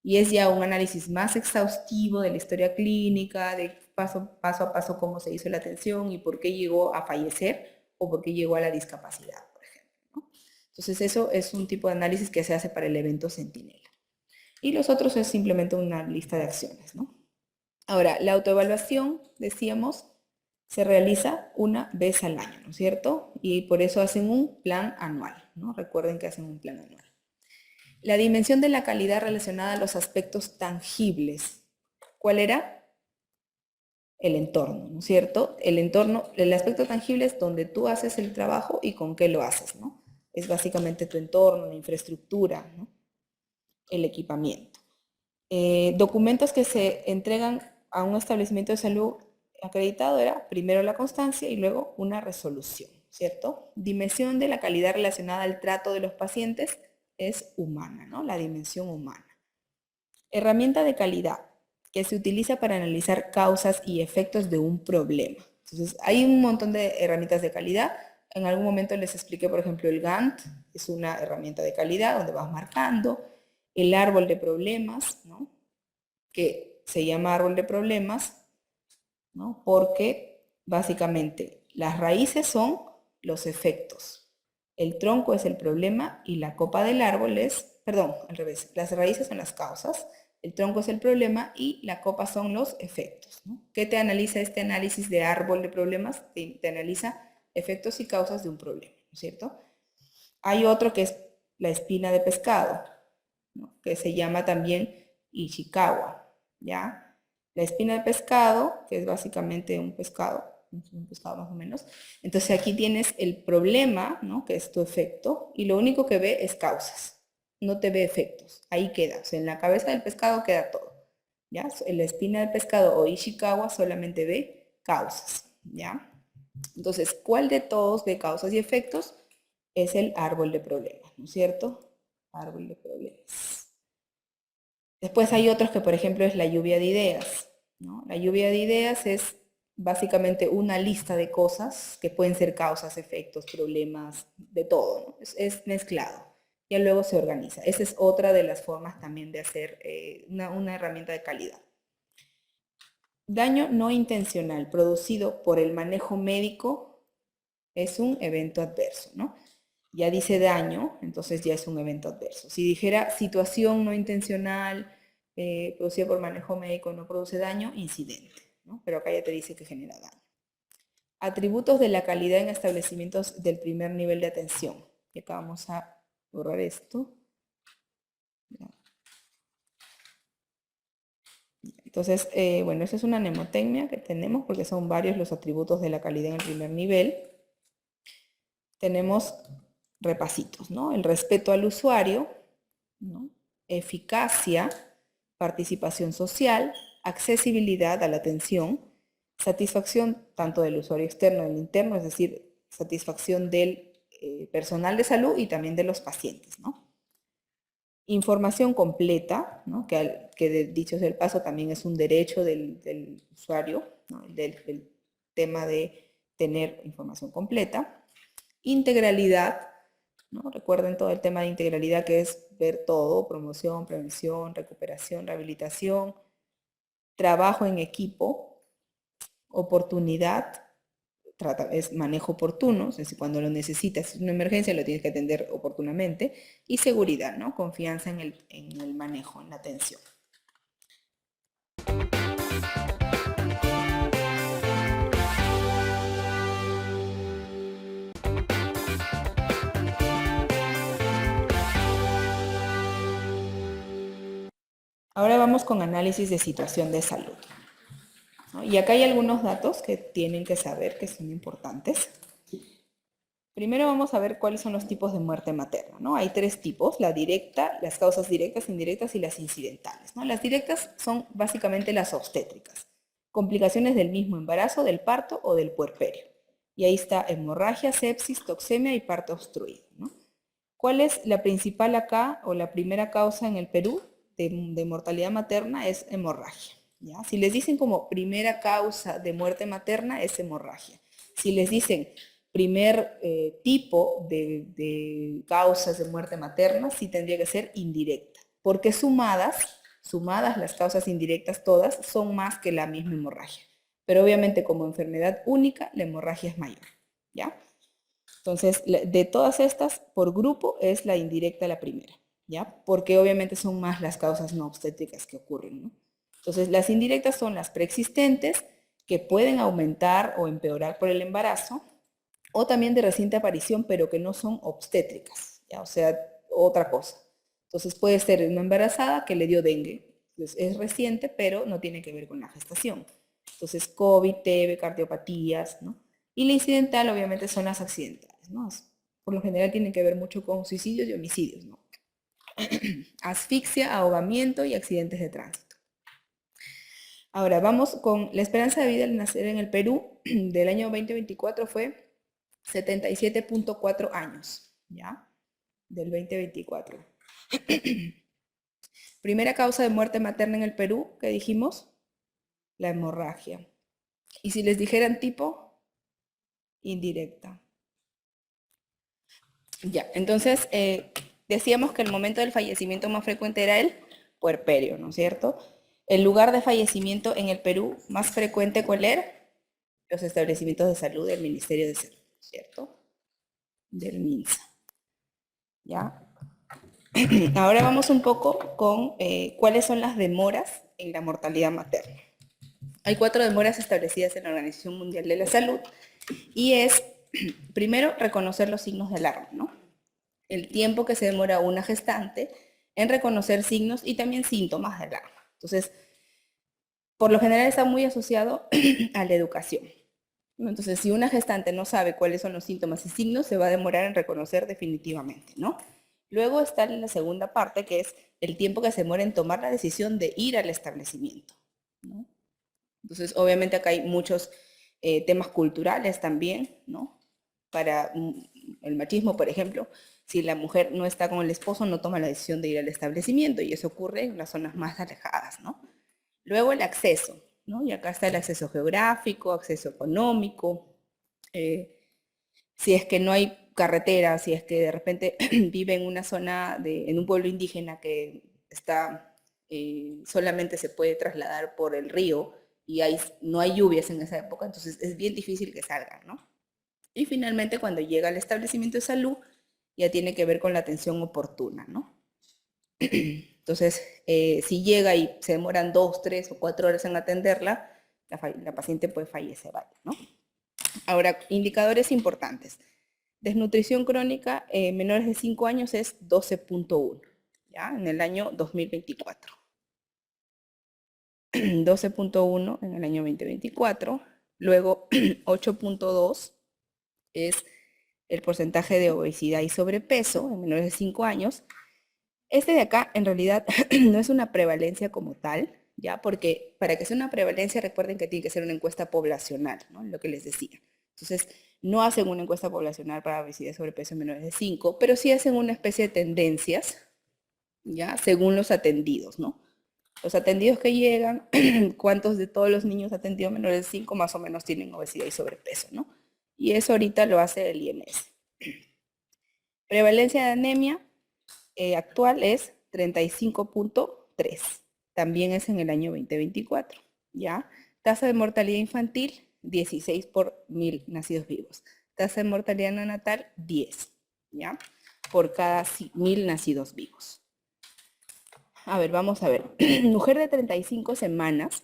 [SPEAKER 1] Y es ya un análisis más exhaustivo de la historia clínica, de paso a paso cómo se hizo la atención y por qué llegó a fallecer o por qué llegó a la discapacidad, por ejemplo, ¿no? Entonces eso es un tipo de análisis que se hace para el evento centinela. Y los otros es simplemente una lista de acciones, ¿no? Ahora, la autoevaluación, decíamos, se realiza una vez al año, ¿no es cierto? Y por eso hacen un plan anual, ¿no? Recuerden que hacen un plan anual. La dimensión de la calidad relacionada a los aspectos tangibles. ¿Cuál era? El entorno, ¿no es cierto? El entorno, el aspecto tangible es donde tú haces el trabajo y con qué lo haces, ¿no? Es básicamente tu entorno, la infraestructura, ¿no? El equipamiento. Documentos que se entregan a un establecimiento de salud acreditado era primero la constancia y luego una resolución, ¿cierto? Dimensión de la calidad relacionada al trato de los pacientes es humana, ¿no? La dimensión humana. Herramienta de calidad que se utiliza para analizar causas y efectos de un problema. Entonces, hay un montón de herramientas de calidad. En algún momento les expliqué, por ejemplo, el Gantt, es una herramienta de calidad donde vas marcando el árbol de problemas, ¿no? Que se llama árbol de problemas, ¿no? Porque básicamente las raíces son los efectos, el tronco es el problema y la copa del árbol es, perdón, al revés, las raíces son las causas, el tronco es el problema y la copa son los efectos, ¿no? ¿Qué te analiza este análisis de árbol de problemas? Te analiza efectos y causas de un problema, ¿no es cierto? Hay otro que es la espina de pescado, ¿no? Que se llama también Ishikawa, ¿ya? La espina de pescado, que es básicamente un pescado más o menos. Entonces aquí tienes el problema, ¿no? Que es tu efecto, y lo único que ve es causas, no te ve efectos. Ahí queda, o sea, en la cabeza del pescado queda todo, ¿ya? En la espina de pescado o Ishikawa solamente ve causas, ¿ya? Entonces, ¿cuál de todos ve causas y efectos? Es el árbol de problemas, ¿no es cierto? Árbol de problemas. Después hay otros que, por ejemplo, es la lluvia de ideas, ¿no? La lluvia de ideas es básicamente una lista de cosas que pueden ser causas, efectos, problemas, de todo, ¿no? Es mezclado. Ya luego se organiza. Esa es otra de las formas también de hacer una herramienta de calidad. Daño no intencional producido por el manejo médico es un evento adverso, ¿no? Ya dice daño, entonces ya es un evento adverso. Si dijera situación no intencional, producida por manejo médico, no produce daño, incidente, ¿no? Pero acá ya te dice que genera daño. Atributos de la calidad en establecimientos del primer nivel de atención. Y acá vamos a borrar esto. Entonces, bueno, esta es una mnemotecnia que tenemos porque son varios los atributos de la calidad en el primer nivel. Tenemos repasitos, ¿no? El respeto al usuario, ¿no? Eficacia, participación social, accesibilidad a la atención, satisfacción tanto del usuario externo como del interno, es decir, satisfacción del personal de salud y también de los pacientes, ¿no? Información completa, ¿no? que dicho sea el paso también es un derecho del usuario, ¿no? del tema de tener información completa. Integralidad, ¿no? Recuerden todo el tema de integralidad que es ver todo, promoción, prevención, recuperación, rehabilitación, trabajo en equipo, oportunidad, es manejo oportuno, es decir, cuando lo necesitas, es una emergencia, lo tienes que atender oportunamente, y seguridad, ¿no? Confianza en el manejo, en la atención. Ahora vamos con análisis de situación de salud, ¿no? Y acá hay algunos datos que tienen que saber que son importantes. Primero vamos a ver cuáles son los tipos de muerte materna, ¿no? Hay 3 tipos, la directa, las causas directas, indirectas y las incidentales, ¿no? Las directas son básicamente las obstétricas, complicaciones del mismo embarazo, del parto o del puerperio. Y ahí está hemorragia, sepsis, toxemia y parto obstruido, ¿no? ¿Cuál es la principal acá o la primera causa en el Perú de mortalidad materna? Es hemorragia, ¿ya? Si les dicen como primera causa de muerte materna es hemorragia. Si les dicen primer tipo de causas de muerte materna, sí tendría que ser indirecta, porque sumadas las causas indirectas todas son más que la misma hemorragia. Pero obviamente como enfermedad única, la hemorragia es mayor, ¿ya? Entonces, de todas estas, por grupo es la indirecta la primera, ¿ya? Porque obviamente son más las causas no obstétricas que ocurren, ¿no? Entonces, las indirectas son las preexistentes, que pueden aumentar o empeorar por el embarazo, o también de reciente aparición, pero que no son obstétricas, ¿ya? O sea, otra cosa. Entonces, puede ser una embarazada que le dio dengue. Entonces, es reciente, pero no tiene que ver con la gestación. Entonces, COVID, TB, cardiopatías, ¿no? Y la incidental, obviamente, son las accidentales, ¿no? Por lo general tienen que ver mucho con suicidios y homicidios, ¿no? Asfixia, ahogamiento y accidentes de tránsito. Ahora, vamos con la esperanza de vida al nacer en el Perú del año 2024 fue 77.4 años, ¿ya? Del 2024. Primera causa de muerte materna en el Perú, ¿qué dijimos? La hemorragia. Y si les dijeran tipo, indirecta. Ya, entonces decíamos que el momento del fallecimiento más frecuente era el puerperio, ¿no es cierto? El lugar de fallecimiento en el Perú más frecuente, ¿cuál era? Los establecimientos de salud del Ministerio de Salud, ¿cierto? Del MINSA. ¿Ya? Ahora vamos un poco con cuáles son las demoras en la mortalidad materna. Hay 4 demoras establecidas en la Organización Mundial de la Salud y es, primero, reconocer los signos de alarma, ¿no? El tiempo que se demora una gestante en reconocer signos y también síntomas de alarma. Entonces, por lo general está muy asociado a la educación. Entonces, si una gestante no sabe cuáles son los síntomas y signos, se va a demorar en reconocer definitivamente, ¿no? Luego está la segunda parte, que es el tiempo que se demora en tomar la decisión de ir al establecimiento, ¿no? Entonces, obviamente acá hay muchos temas culturales también, ¿no? Para el machismo, por ejemplo, si la mujer no está con el esposo, no toma la decisión de ir al establecimiento y eso ocurre en las zonas más alejadas, ¿no? Luego el acceso, ¿no? Y acá está el acceso geográfico, acceso económico, si es que no hay carretera, si es que de repente vive en una zona, en un pueblo indígena que está, solamente se puede trasladar por el río y no hay lluvias en esa época, entonces es bien difícil que salgan, ¿no? Y finalmente cuando llega al establecimiento de salud, ya tiene que ver con la atención oportuna, ¿no? Entonces, si llega y se demoran 2, 3 o 4 horas en atenderla, la paciente puede fallecer, ¿no? Ahora, indicadores importantes. Desnutrición crónica en menores de 5 años es 12.1, ¿ya? En el año 2024. 12.1 en el año 2024. Luego, 8.2 es el porcentaje de obesidad y sobrepeso en menores de 5 años. Este de acá, en realidad, no es una prevalencia como tal, ¿ya? Porque para que sea una prevalencia, recuerden que tiene que ser una encuesta poblacional, ¿no? Lo que les decía. Entonces, no hacen una encuesta poblacional para obesidad y sobrepeso en menores de 5, pero sí hacen una especie de tendencias, ¿ya? Según los atendidos, ¿no? Los atendidos que llegan, cuántos de todos los niños atendidos menores de 5 más o menos tienen obesidad y sobrepeso, ¿no? Y eso ahorita lo hace el INS. Prevalencia de anemia actual es 35.3. También es en el año 2024, ¿ya? Tasa de mortalidad infantil, 16 por 1000 nacidos vivos. Tasa de mortalidad neonatal, 10, ¿ya? Por cada 1000 nacidos vivos. A ver, vamos a ver. Mujer de 35 semanas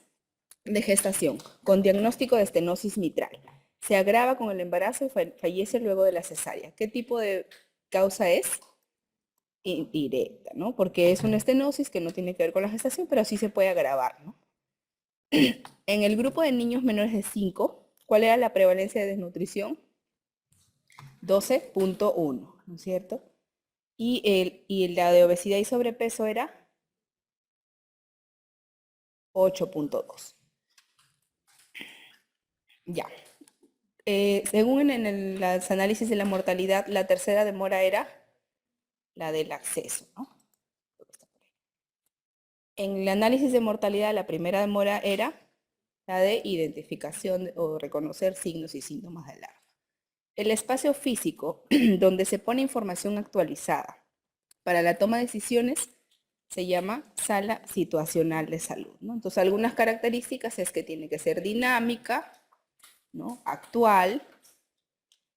[SPEAKER 1] de gestación con diagnóstico de estenosis mitral. Se agrava con el embarazo y fallece luego de la cesárea. ¿Qué tipo de causa es? Indirecta, ¿no? Porque es una estenosis que no tiene que ver con la gestación, pero sí se puede agravar, ¿no? En el grupo de niños menores de 5, ¿cuál era la prevalencia de desnutrición? 12.1, ¿no es cierto? Y la de obesidad y sobrepeso era 8.2. Ya. Según en los análisis de la mortalidad, la tercera demora era la del acceso, ¿no? En el análisis de mortalidad, la primera demora era la de identificación o reconocer signos y síntomas de alarma. El espacio físico, donde se pone información actualizada para la toma de decisiones, se llama sala situacional de salud, ¿no? Entonces, algunas características es que tiene que ser dinámica, ¿no? Actual,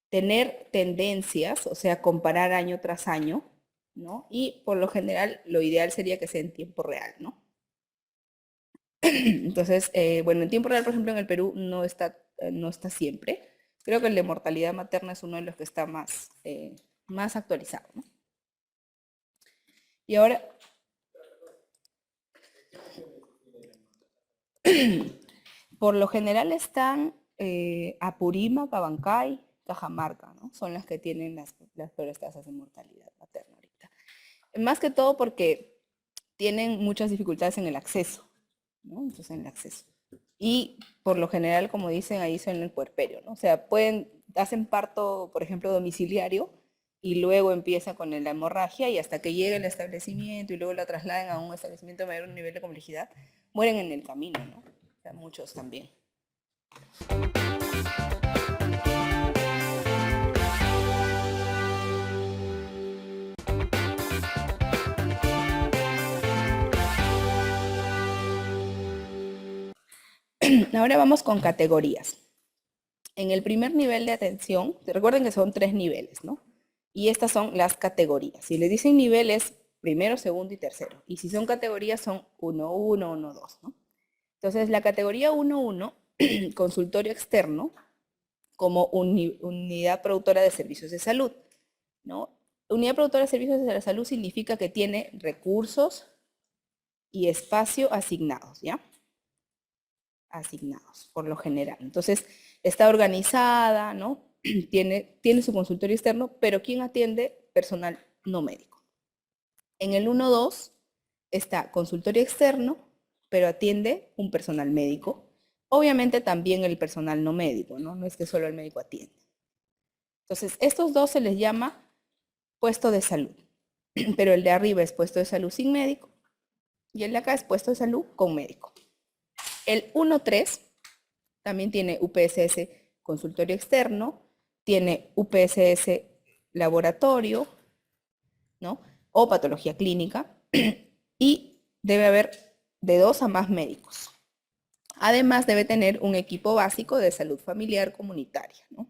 [SPEAKER 1] tener tendencias, o sea, comparar año tras año, ¿no? Y por lo general, lo ideal sería que sea en tiempo real, ¿no? Entonces, bueno, en tiempo real, por ejemplo, en el Perú no está siempre. Creo que el de mortalidad materna es uno de los que está más actualizado, ¿no? Y ahora, por lo general están Apurímac, Abancay, Cajamarca, ¿no? Son las que tienen las peores tasas de mortalidad materna ahorita. Más que todo porque tienen muchas dificultades en el acceso, ¿no? Entonces, en el acceso. Y por lo general, como dicen, ahí son en el puerperio, ¿no? O sea, hacen parto, por ejemplo, domiciliario, y luego empieza con la hemorragia, y hasta que llegue el establecimiento y luego la trasladen a un establecimiento de mayor nivel de complejidad, mueren en el camino, ¿no? O sea, muchos también. Ahora vamos con categorías. En el primer nivel de atención, recuerden que son 3 niveles, ¿no? Y estas son las categorías. Si les dicen niveles, primero, segundo y tercero. Y si son categorías, son 1-1, 1-2, ¿no? Entonces, la categoría 1-1, consultorio externo, como unidad productora de servicios de salud, ¿no? Unidad productora de servicios de la salud significa que tiene recursos y espacio asignados, ¿ya? Asignados, por lo general. Entonces, está organizada, ¿no? Tiene su consultorio externo, pero ¿quién atiende? Personal no médico. En el 1-2 está consultorio externo, pero atiende un personal médico. Obviamente también el personal no médico, ¿no? No es que solo el médico atiende. Entonces, estos dos se les llama puesto de salud, pero el de arriba es puesto de salud sin médico y el de acá es puesto de salud con médico. El 1.3 también tiene UPSS consultorio externo, tiene UPSS laboratorio, ¿no? O patología clínica, y debe haber de 2 a más médicos. Además, debe tener un equipo básico de salud familiar comunitaria, ¿no?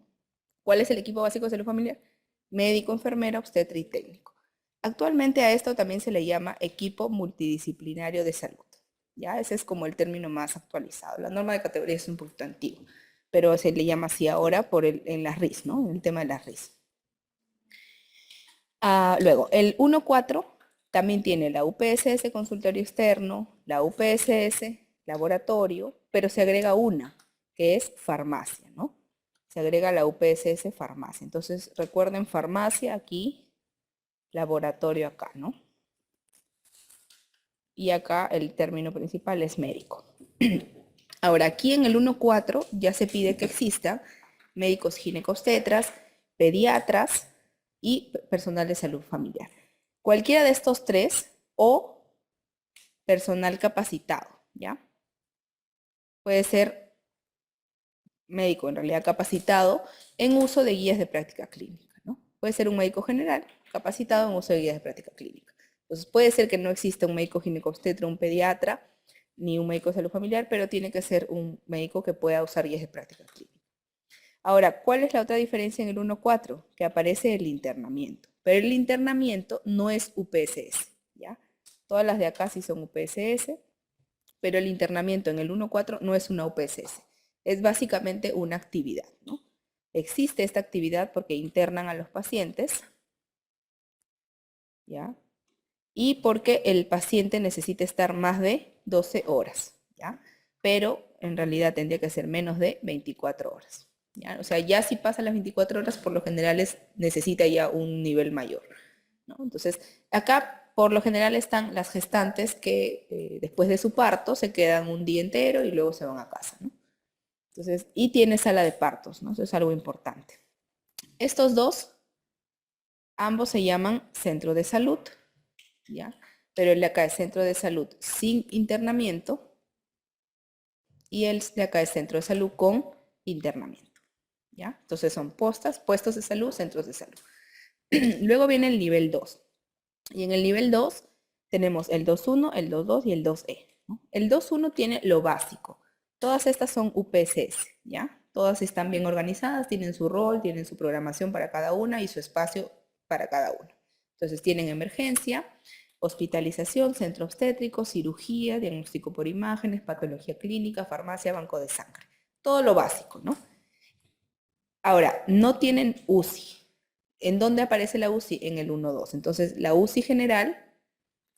[SPEAKER 1] ¿Cuál es el equipo básico de salud familiar? Médico, enfermera, obstetra y técnico. Actualmente a esto también se le llama equipo multidisciplinario de salud. ¿Ya? Ese es como el término más actualizado. La norma de categoría es un poquito antigua, pero se le llama así ahora en las RIS, ¿no? En el tema de las RIS. Luego, el 1.4 también tiene la UPSS consultorio externo, la UPSS laboratorio, pero se agrega una, que es farmacia, ¿no? Se agrega la UPSS farmacia. Entonces, recuerden farmacia aquí, laboratorio acá, ¿no? Y acá el término principal es médico. Ahora, aquí en el 1.4 ya se pide que existan médicos ginecobstetras, pediatras y personal de salud familiar. Cualquiera de estos tres o personal capacitado, ¿ya? Puede ser médico en realidad capacitado en uso de guías de práctica clínica, ¿no? Puede ser un médico general capacitado en uso de guías de práctica clínica. Entonces puede ser que no exista un médico ginecobstetra, un pediatra, ni un médico de salud familiar, pero tiene que ser un médico que pueda usar guías de práctica clínica. Ahora, ¿cuál es la otra diferencia en el 1.4? Que aparece el internamiento. Pero el internamiento no es UPSS, ¿ya? Todas las de acá sí son UPSS, pero el internamiento en el 1.4 no es una UPSS. Es básicamente una actividad, ¿no? Existe esta actividad porque internan a los pacientes, ¿ya? Y porque el paciente necesita estar más de 12 horas, ¿ya? Pero en realidad tendría que ser menos de 24 horas, ¿ya? O sea, ya si pasa las 24 horas, por lo general necesita ya un nivel mayor, ¿no? Entonces, acá por lo general están las gestantes que después de su parto se quedan un día entero y luego se van a casa, ¿no? Entonces, y tiene sala de partos, ¿no? Eso es algo importante. Estos dos, ambos se llaman centro de salud, ¿ya? Pero el de acá es centro de salud sin internamiento y el de acá es centro de salud con internamiento, ¿ya? Entonces son puestos de salud, centros de salud. Luego viene el nivel 2. Y en el nivel 2 tenemos el 2.1, el 2.2 y el 2E, ¿no? El 2.1 tiene lo básico. Todas estas son UPSS, ¿ya? Todas están bien organizadas, tienen su rol, tienen su programación para cada una y su espacio para cada una. Entonces tienen emergencia, hospitalización, centro obstétrico, cirugía, diagnóstico por imágenes, patología clínica, farmacia, banco de sangre. Todo lo básico, ¿no? Ahora, no tienen UCI. ¿En dónde aparece la UCI? En el 1.2. Entonces, la UCI general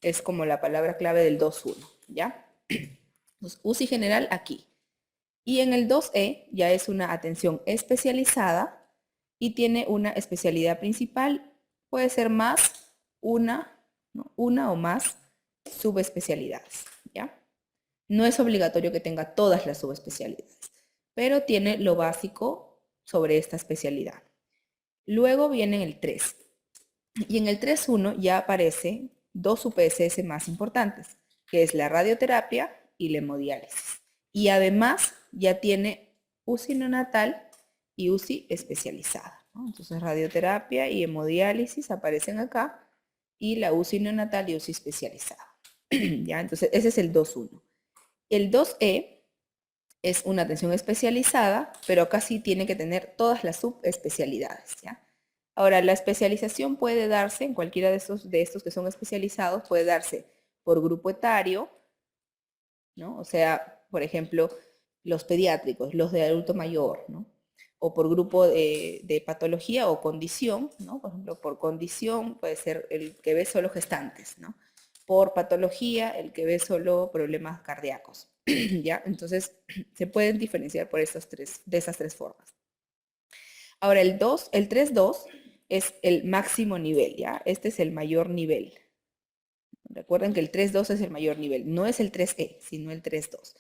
[SPEAKER 1] es como la palabra clave del 2.1, ¿ya? Entonces, UCI general aquí. Y en el 2E ya es una atención especializada y tiene una especialidad principal. Puede ser más una, ¿no? Una o más subespecialidades, ¿ya? No es obligatorio que tenga todas las subespecialidades, pero tiene lo básico sobre esta especialidad. Luego viene el 3. Y en el 3.1 ya aparecen dos UPSS más importantes, que es la radioterapia y la hemodiálisis. Y además ya tiene UCI neonatal y UCI especializada, ¿no? Entonces radioterapia y hemodiálisis aparecen acá y la UCI neonatal y UCI especializada. ¿Ya? Entonces ese es el 2.1. El 2E es una atención especializada, pero acá sí tiene que tener todas las subespecialidades, ¿ya? Ahora, la especialización puede darse en cualquiera de estos que son especializados, puede darse por grupo etario, ¿no? O sea, por ejemplo, los pediátricos, los de adulto mayor, ¿no? O por grupo de patología o condición, ¿no? Por ejemplo, por condición puede ser el que ve solo gestantes, ¿no? Por patología, el que ve solo problemas cardíacos, ¿ya? Entonces, se pueden diferenciar por de esas tres formas. Ahora, el 3.2 es el máximo nivel, ¿ya? Este es el mayor nivel. Recuerden que el 3.2 es el mayor nivel, no es el 3E, sino el 3.2.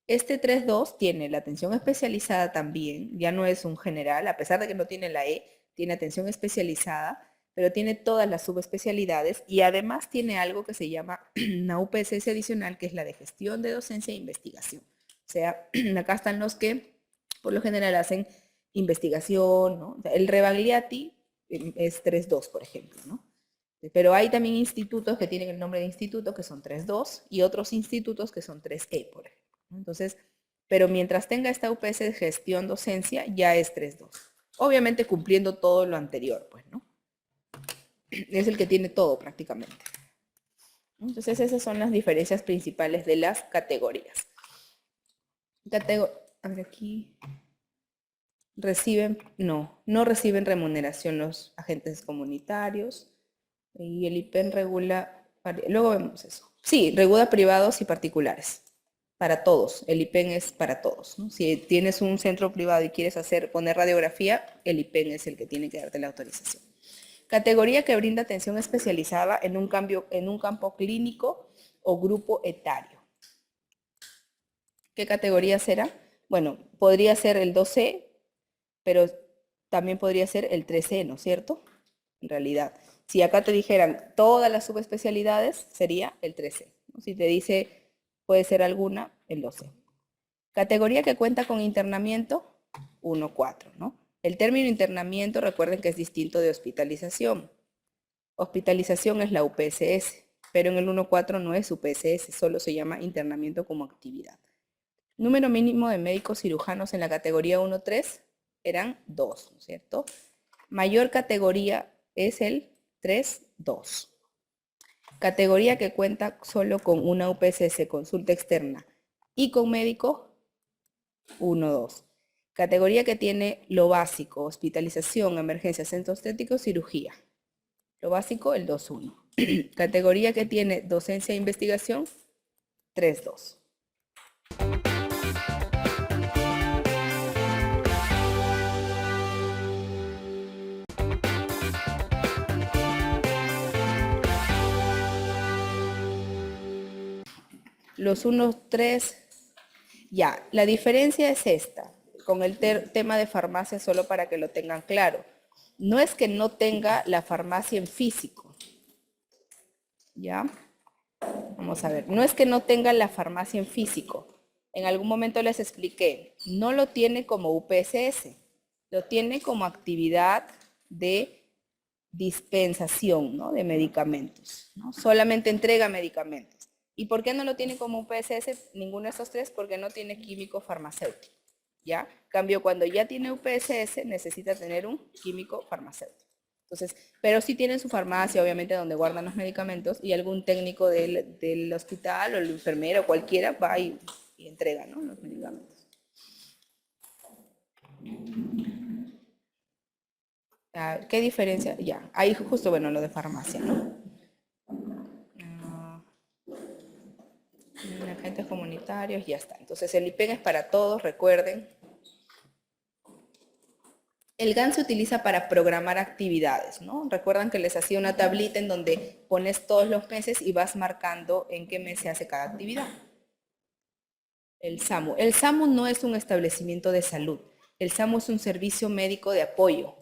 [SPEAKER 1] Este 3.2 tiene la atención especializada también, ya no es un general, a pesar de que no tiene la E, tiene atención especializada, pero tiene todas las subespecialidades y además tiene algo que se llama una UPSS adicional, que es la de gestión de docencia e investigación. O sea, acá están los que por lo general hacen investigación, ¿no? O sea, el Rebagliati es 3.2, por ejemplo, ¿no? Pero hay también institutos que tienen el nombre de instituto, que son 3.2, y otros institutos que son 3E, por ejemplo. Entonces, pero mientras tenga esta UPS de gestión docencia, ya es 3.2. Obviamente cumpliendo todo lo anterior, pues, ¿no? Es el que tiene todo prácticamente. Entonces, esas son las diferencias principales de las categorías. A ver, aquí no reciben remuneración los agentes comunitarios y el IPEN regula, luego vemos eso. Sí, regula privados y particulares, para todos, el IPEN es para todos, ¿no? Si tienes un centro privado y quieres poner radiografía, el IPEN es el que tiene que darte la autorización. Categoría que brinda atención especializada en un campo clínico o grupo etario. ¿Qué categoría será? Bueno, podría ser el 2C, pero también podría ser el 3C, ¿no es cierto? En realidad, si acá te dijeran todas las subespecialidades, sería el 3C, ¿no? Si te dice puede ser alguna, el 2C. Categoría que cuenta con internamiento, 1.4, ¿no? El término internamiento, recuerden que es distinto de hospitalización. Hospitalización es la UPSS, pero en el 1.4 no es UPSS, solo se llama internamiento como actividad. Número mínimo de médicos cirujanos en la categoría 1.3 eran 2, ¿no es cierto? Mayor categoría es el 3.2. Categoría que cuenta solo con una UPSS, consulta externa, y con médico, 1.2. Categoría que tiene lo básico, hospitalización, emergencia, centro estético, cirugía. Lo básico, el 2.1. Categoría que tiene docencia e investigación, 3.2. Los 1.3, ya, la diferencia es esta, con el tema de farmacia, solo para que lo tengan claro. No es que no tenga la farmacia en físico, ¿ya? Vamos a ver, no es que no tenga la farmacia en físico. En algún momento les expliqué, no lo tiene como UPSS, lo tiene como actividad de dispensación, ¿no? De medicamentos, ¿no? Solamente entrega medicamentos. ¿Y por qué no lo tiene como UPSS? Ninguno de estos tres, porque no tiene químico farmacéutico, ¿ya? Cambio, cuando ya tiene UPSS, necesita tener un químico farmacéutico. Entonces, pero sí tienen su farmacia, obviamente, donde guardan los medicamentos, y algún técnico del hospital o el enfermero, cualquiera, va y entrega, ¿no? Los medicamentos. ¿Qué diferencia? Ya, ahí justo, bueno, lo de farmacia, ¿no? Agentes comunitarios, ya está. Entonces el IPEN es para todos, recuerden. El GAN se utiliza para programar actividades, ¿no? Recuerdan que les hacía una tablita en donde pones todos los meses y vas marcando en qué mes se hace cada actividad. El SAMU. El SAMU no es un establecimiento de salud. El SAMU es un servicio médico de apoyo,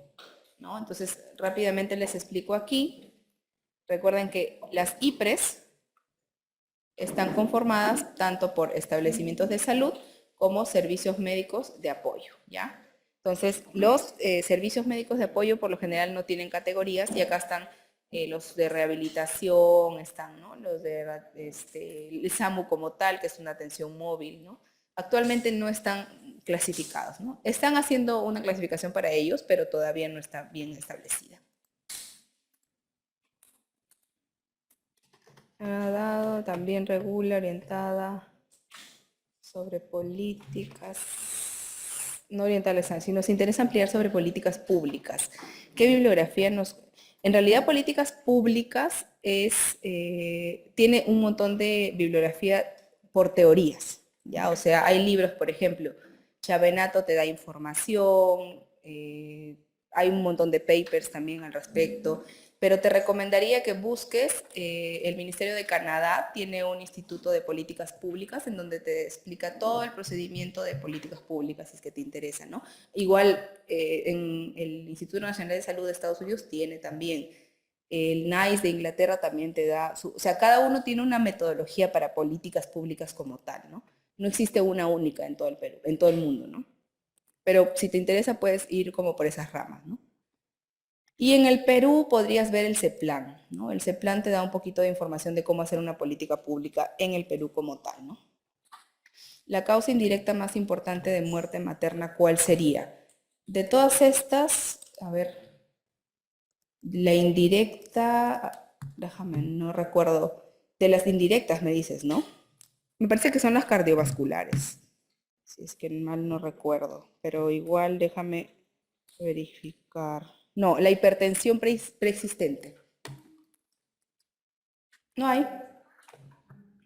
[SPEAKER 1] ¿no? Entonces, rápidamente les explico aquí. Recuerden que las IPRES están conformadas tanto por establecimientos de salud como servicios médicos de apoyo, ¿ya? Entonces, los servicios médicos de apoyo por lo general no tienen categorías y acá están los de rehabilitación, están, ¿no? Los de el SAMU como tal, que es una atención móvil, ¿no? Actualmente no están clasificados, ¿no? Están haciendo una clasificación para ellos, pero todavía no está bien establecida. Dado, también regula, orientada sobre políticas, no orientales, sino nos interesa ampliar sobre políticas públicas. ¿Qué bibliografía nos...? En realidad, políticas públicas tiene un montón de bibliografía por teorías, ¿ya? O sea, hay libros, por ejemplo, Chavenato te da información, hay un montón de papers también al respecto, pero te recomendaría que busques, el Ministerio de Canadá tiene un instituto de políticas públicas en donde te explica todo el procedimiento de políticas públicas, si es que te interesa, ¿no? Igual en el Instituto Nacional de Salud de Estados Unidos tiene también, el NICE de Inglaterra también te da, o sea, cada uno tiene una metodología para políticas públicas como tal, ¿no? No existe una única en todo el Perú, en todo el mundo, ¿no? Pero si te interesa puedes ir como por esas ramas, ¿no? Y en el Perú podrías ver el CEPLAN, ¿no? El CEPLAN te da un poquito de información de cómo hacer una política pública en el Perú como tal, ¿no? La causa indirecta más importante de muerte materna, ¿cuál sería? De todas estas, a ver, la indirecta, déjame, no recuerdo. De las indirectas me dices, ¿no? Me parece que son las cardiovasculares, si es que mal no recuerdo, pero igual déjame verificar. No, la hipertensión preexistente. No hay.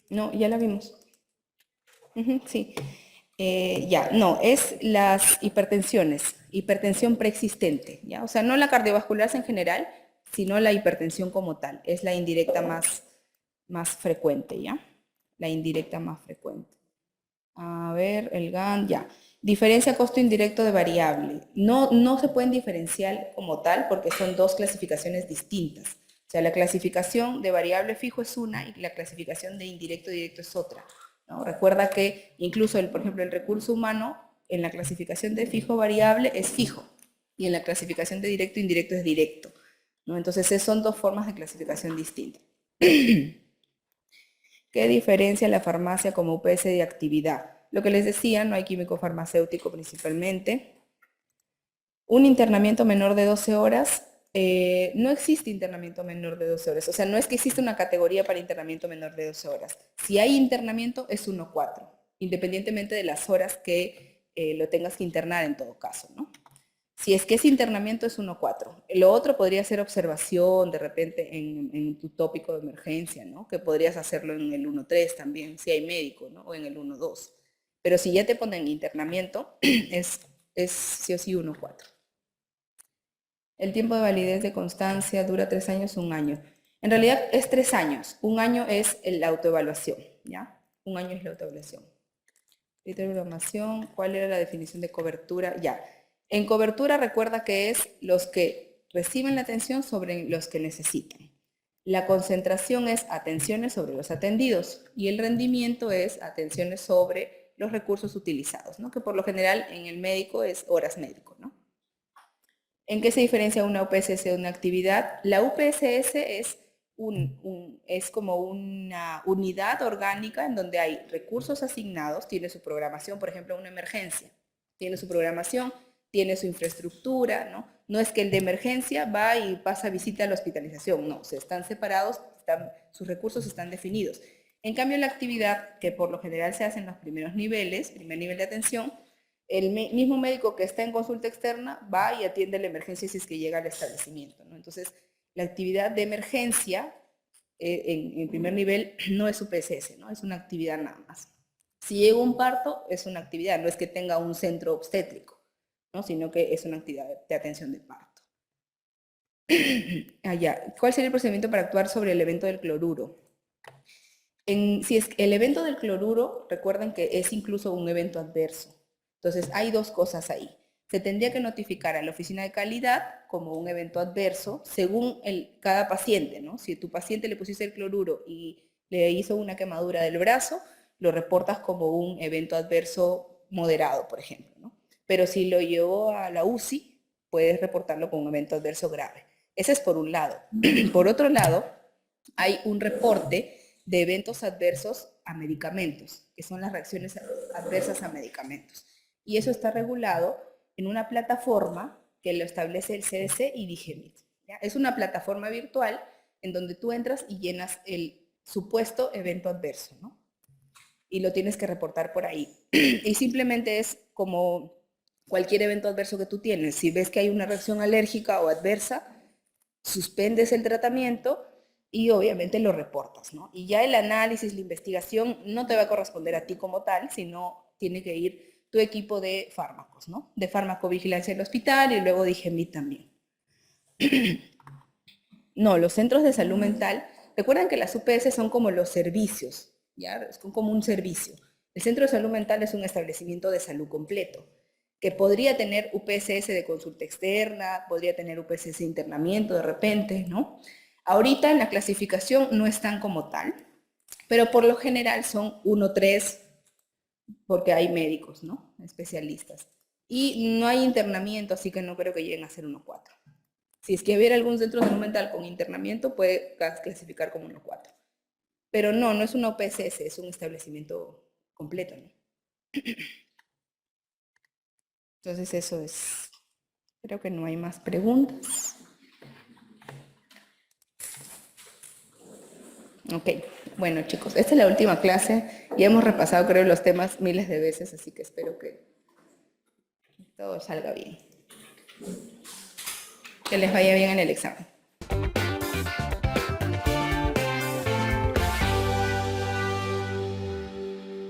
[SPEAKER 1] No, ya la vimos. Sí. Ya, no, es las hipertensiones, hipertensión preexistente, ¿ya? O sea, no la cardiovascular en general, sino la hipertensión como tal. Es la indirecta más frecuente, ¿ya? La indirecta más frecuente. A ver, el GAN, ya. Diferencia costo indirecto de variable. No se pueden diferenciar como tal porque son dos clasificaciones distintas. O sea, la clasificación de variable fijo es una y la clasificación de indirecto directo es otra, ¿no? Recuerda que incluso, por ejemplo, el recurso humano en la clasificación de fijo variable es fijo y en la clasificación de directo indirecto es directo, ¿no? Entonces, son dos formas de clasificación distintas. ¿Qué diferencia la farmacia como UPS de actividad? Lo que les decía, no hay químico farmacéutico principalmente. Un internamiento menor de 12 horas, no existe internamiento menor de 12 horas. O sea, no es que exista una categoría para internamiento menor de 12 horas. Si hay internamiento, es 1-4, independientemente de las horas que lo tengas que internar en todo caso, ¿no? Si es que es internamiento, es 1-4. Lo otro podría ser observación, de repente, en tu tópico de emergencia, ¿no? Que podrías hacerlo en el 1-3 también, si hay médico, ¿no? O en el 1-2. Pero si ya te ponen internamiento, es sí o sí 1-4. El tiempo de validez de constancia dura 3 años, 1 año. En realidad es 3 años. 1 año es la autoevaluación, ¿ya? 1 año es la autoevaluación. Criterio de programación, ¿cuál era la definición de cobertura? Ya. En cobertura recuerda que es los que reciben la atención sobre los que necesitan. La concentración es atenciones sobre los atendidos y el rendimiento es atenciones sobre los recursos utilizados, ¿no? Que por lo general en el médico es horas médico, ¿no? ¿En qué se diferencia una UPSS de una actividad? La UPSS es como una unidad orgánica en donde hay recursos asignados, tiene su programación, por ejemplo, una emergencia, tiene su programación, tiene su infraestructura, ¿no? No es que el de emergencia va y pasa visita a la hospitalización, no, se están separados, sus recursos están definidos. En cambio, la actividad, que por lo general se hace en los primeros niveles, primer nivel de atención, el mismo médico que está en consulta externa va y atiende la emergencia si es que llega al establecimiento, ¿no? Entonces, la actividad de emergencia en primer nivel no es UPSS, ¿no? Es una actividad nada más. Si llega un parto, es una actividad, no es que tenga un centro obstétrico, ¿no? Sino que es una actividad de atención de parto. Allá. ¿Cuál sería el procedimiento para actuar sobre el evento del cloruro? Si es el evento del cloruro, recuerden que es incluso un evento adverso. Entonces, hay dos cosas ahí. Se tendría que notificar a la oficina de calidad como un evento adverso según cada paciente, ¿no? Si a tu paciente le pusiste el cloruro y le hizo una quemadura del brazo, lo reportas como un evento adverso moderado, por ejemplo, ¿no? Pero si lo llevó a la UCI, puedes reportarlo como un evento adverso grave. Ese es por un lado. Por otro lado, hay un reporte de eventos adversos a medicamentos, que son las reacciones adversas a medicamentos. Y eso está regulado en una plataforma que lo establece el CDC y DIGEMIT. ¿Ya? Es una plataforma virtual en donde tú entras y llenas el supuesto evento adverso, ¿no? Y lo tienes que reportar por ahí. Y simplemente es como cualquier evento adverso que tú tienes. Si ves que hay una reacción alérgica o adversa, suspendes el tratamiento y obviamente lo reportas, ¿no? Y ya el análisis, la investigación no te va a corresponder a ti como tal, sino tiene que ir tu equipo de fármacos, ¿no? De farmacovigilancia del hospital y luego de IGEMIT también. No, los centros de salud mental, recuerdan que las UPS son como los servicios, ¿ya? Es como un servicio. El centro de salud mental es un establecimiento de salud completo, que podría tener UPSS de consulta externa, podría tener UPSS de internamiento de repente, ¿no? Ahorita en la clasificación no están como tal, pero por lo general son 1-3, porque hay médicos, ¿no? Especialistas. Y no hay internamiento, así que no creo que lleguen a ser 1.4. Si es que hubiera algún centro de salud mental con internamiento, puede clasificar como 1.4. Pero no es una OPSS, es un establecimiento completo, ¿no? Entonces eso es. Creo que no hay más preguntas. Ok, bueno chicos, esta es la última clase. Ya hemos repasado creo los temas miles de veces, así que espero que todo salga bien. Que les vaya bien en el examen.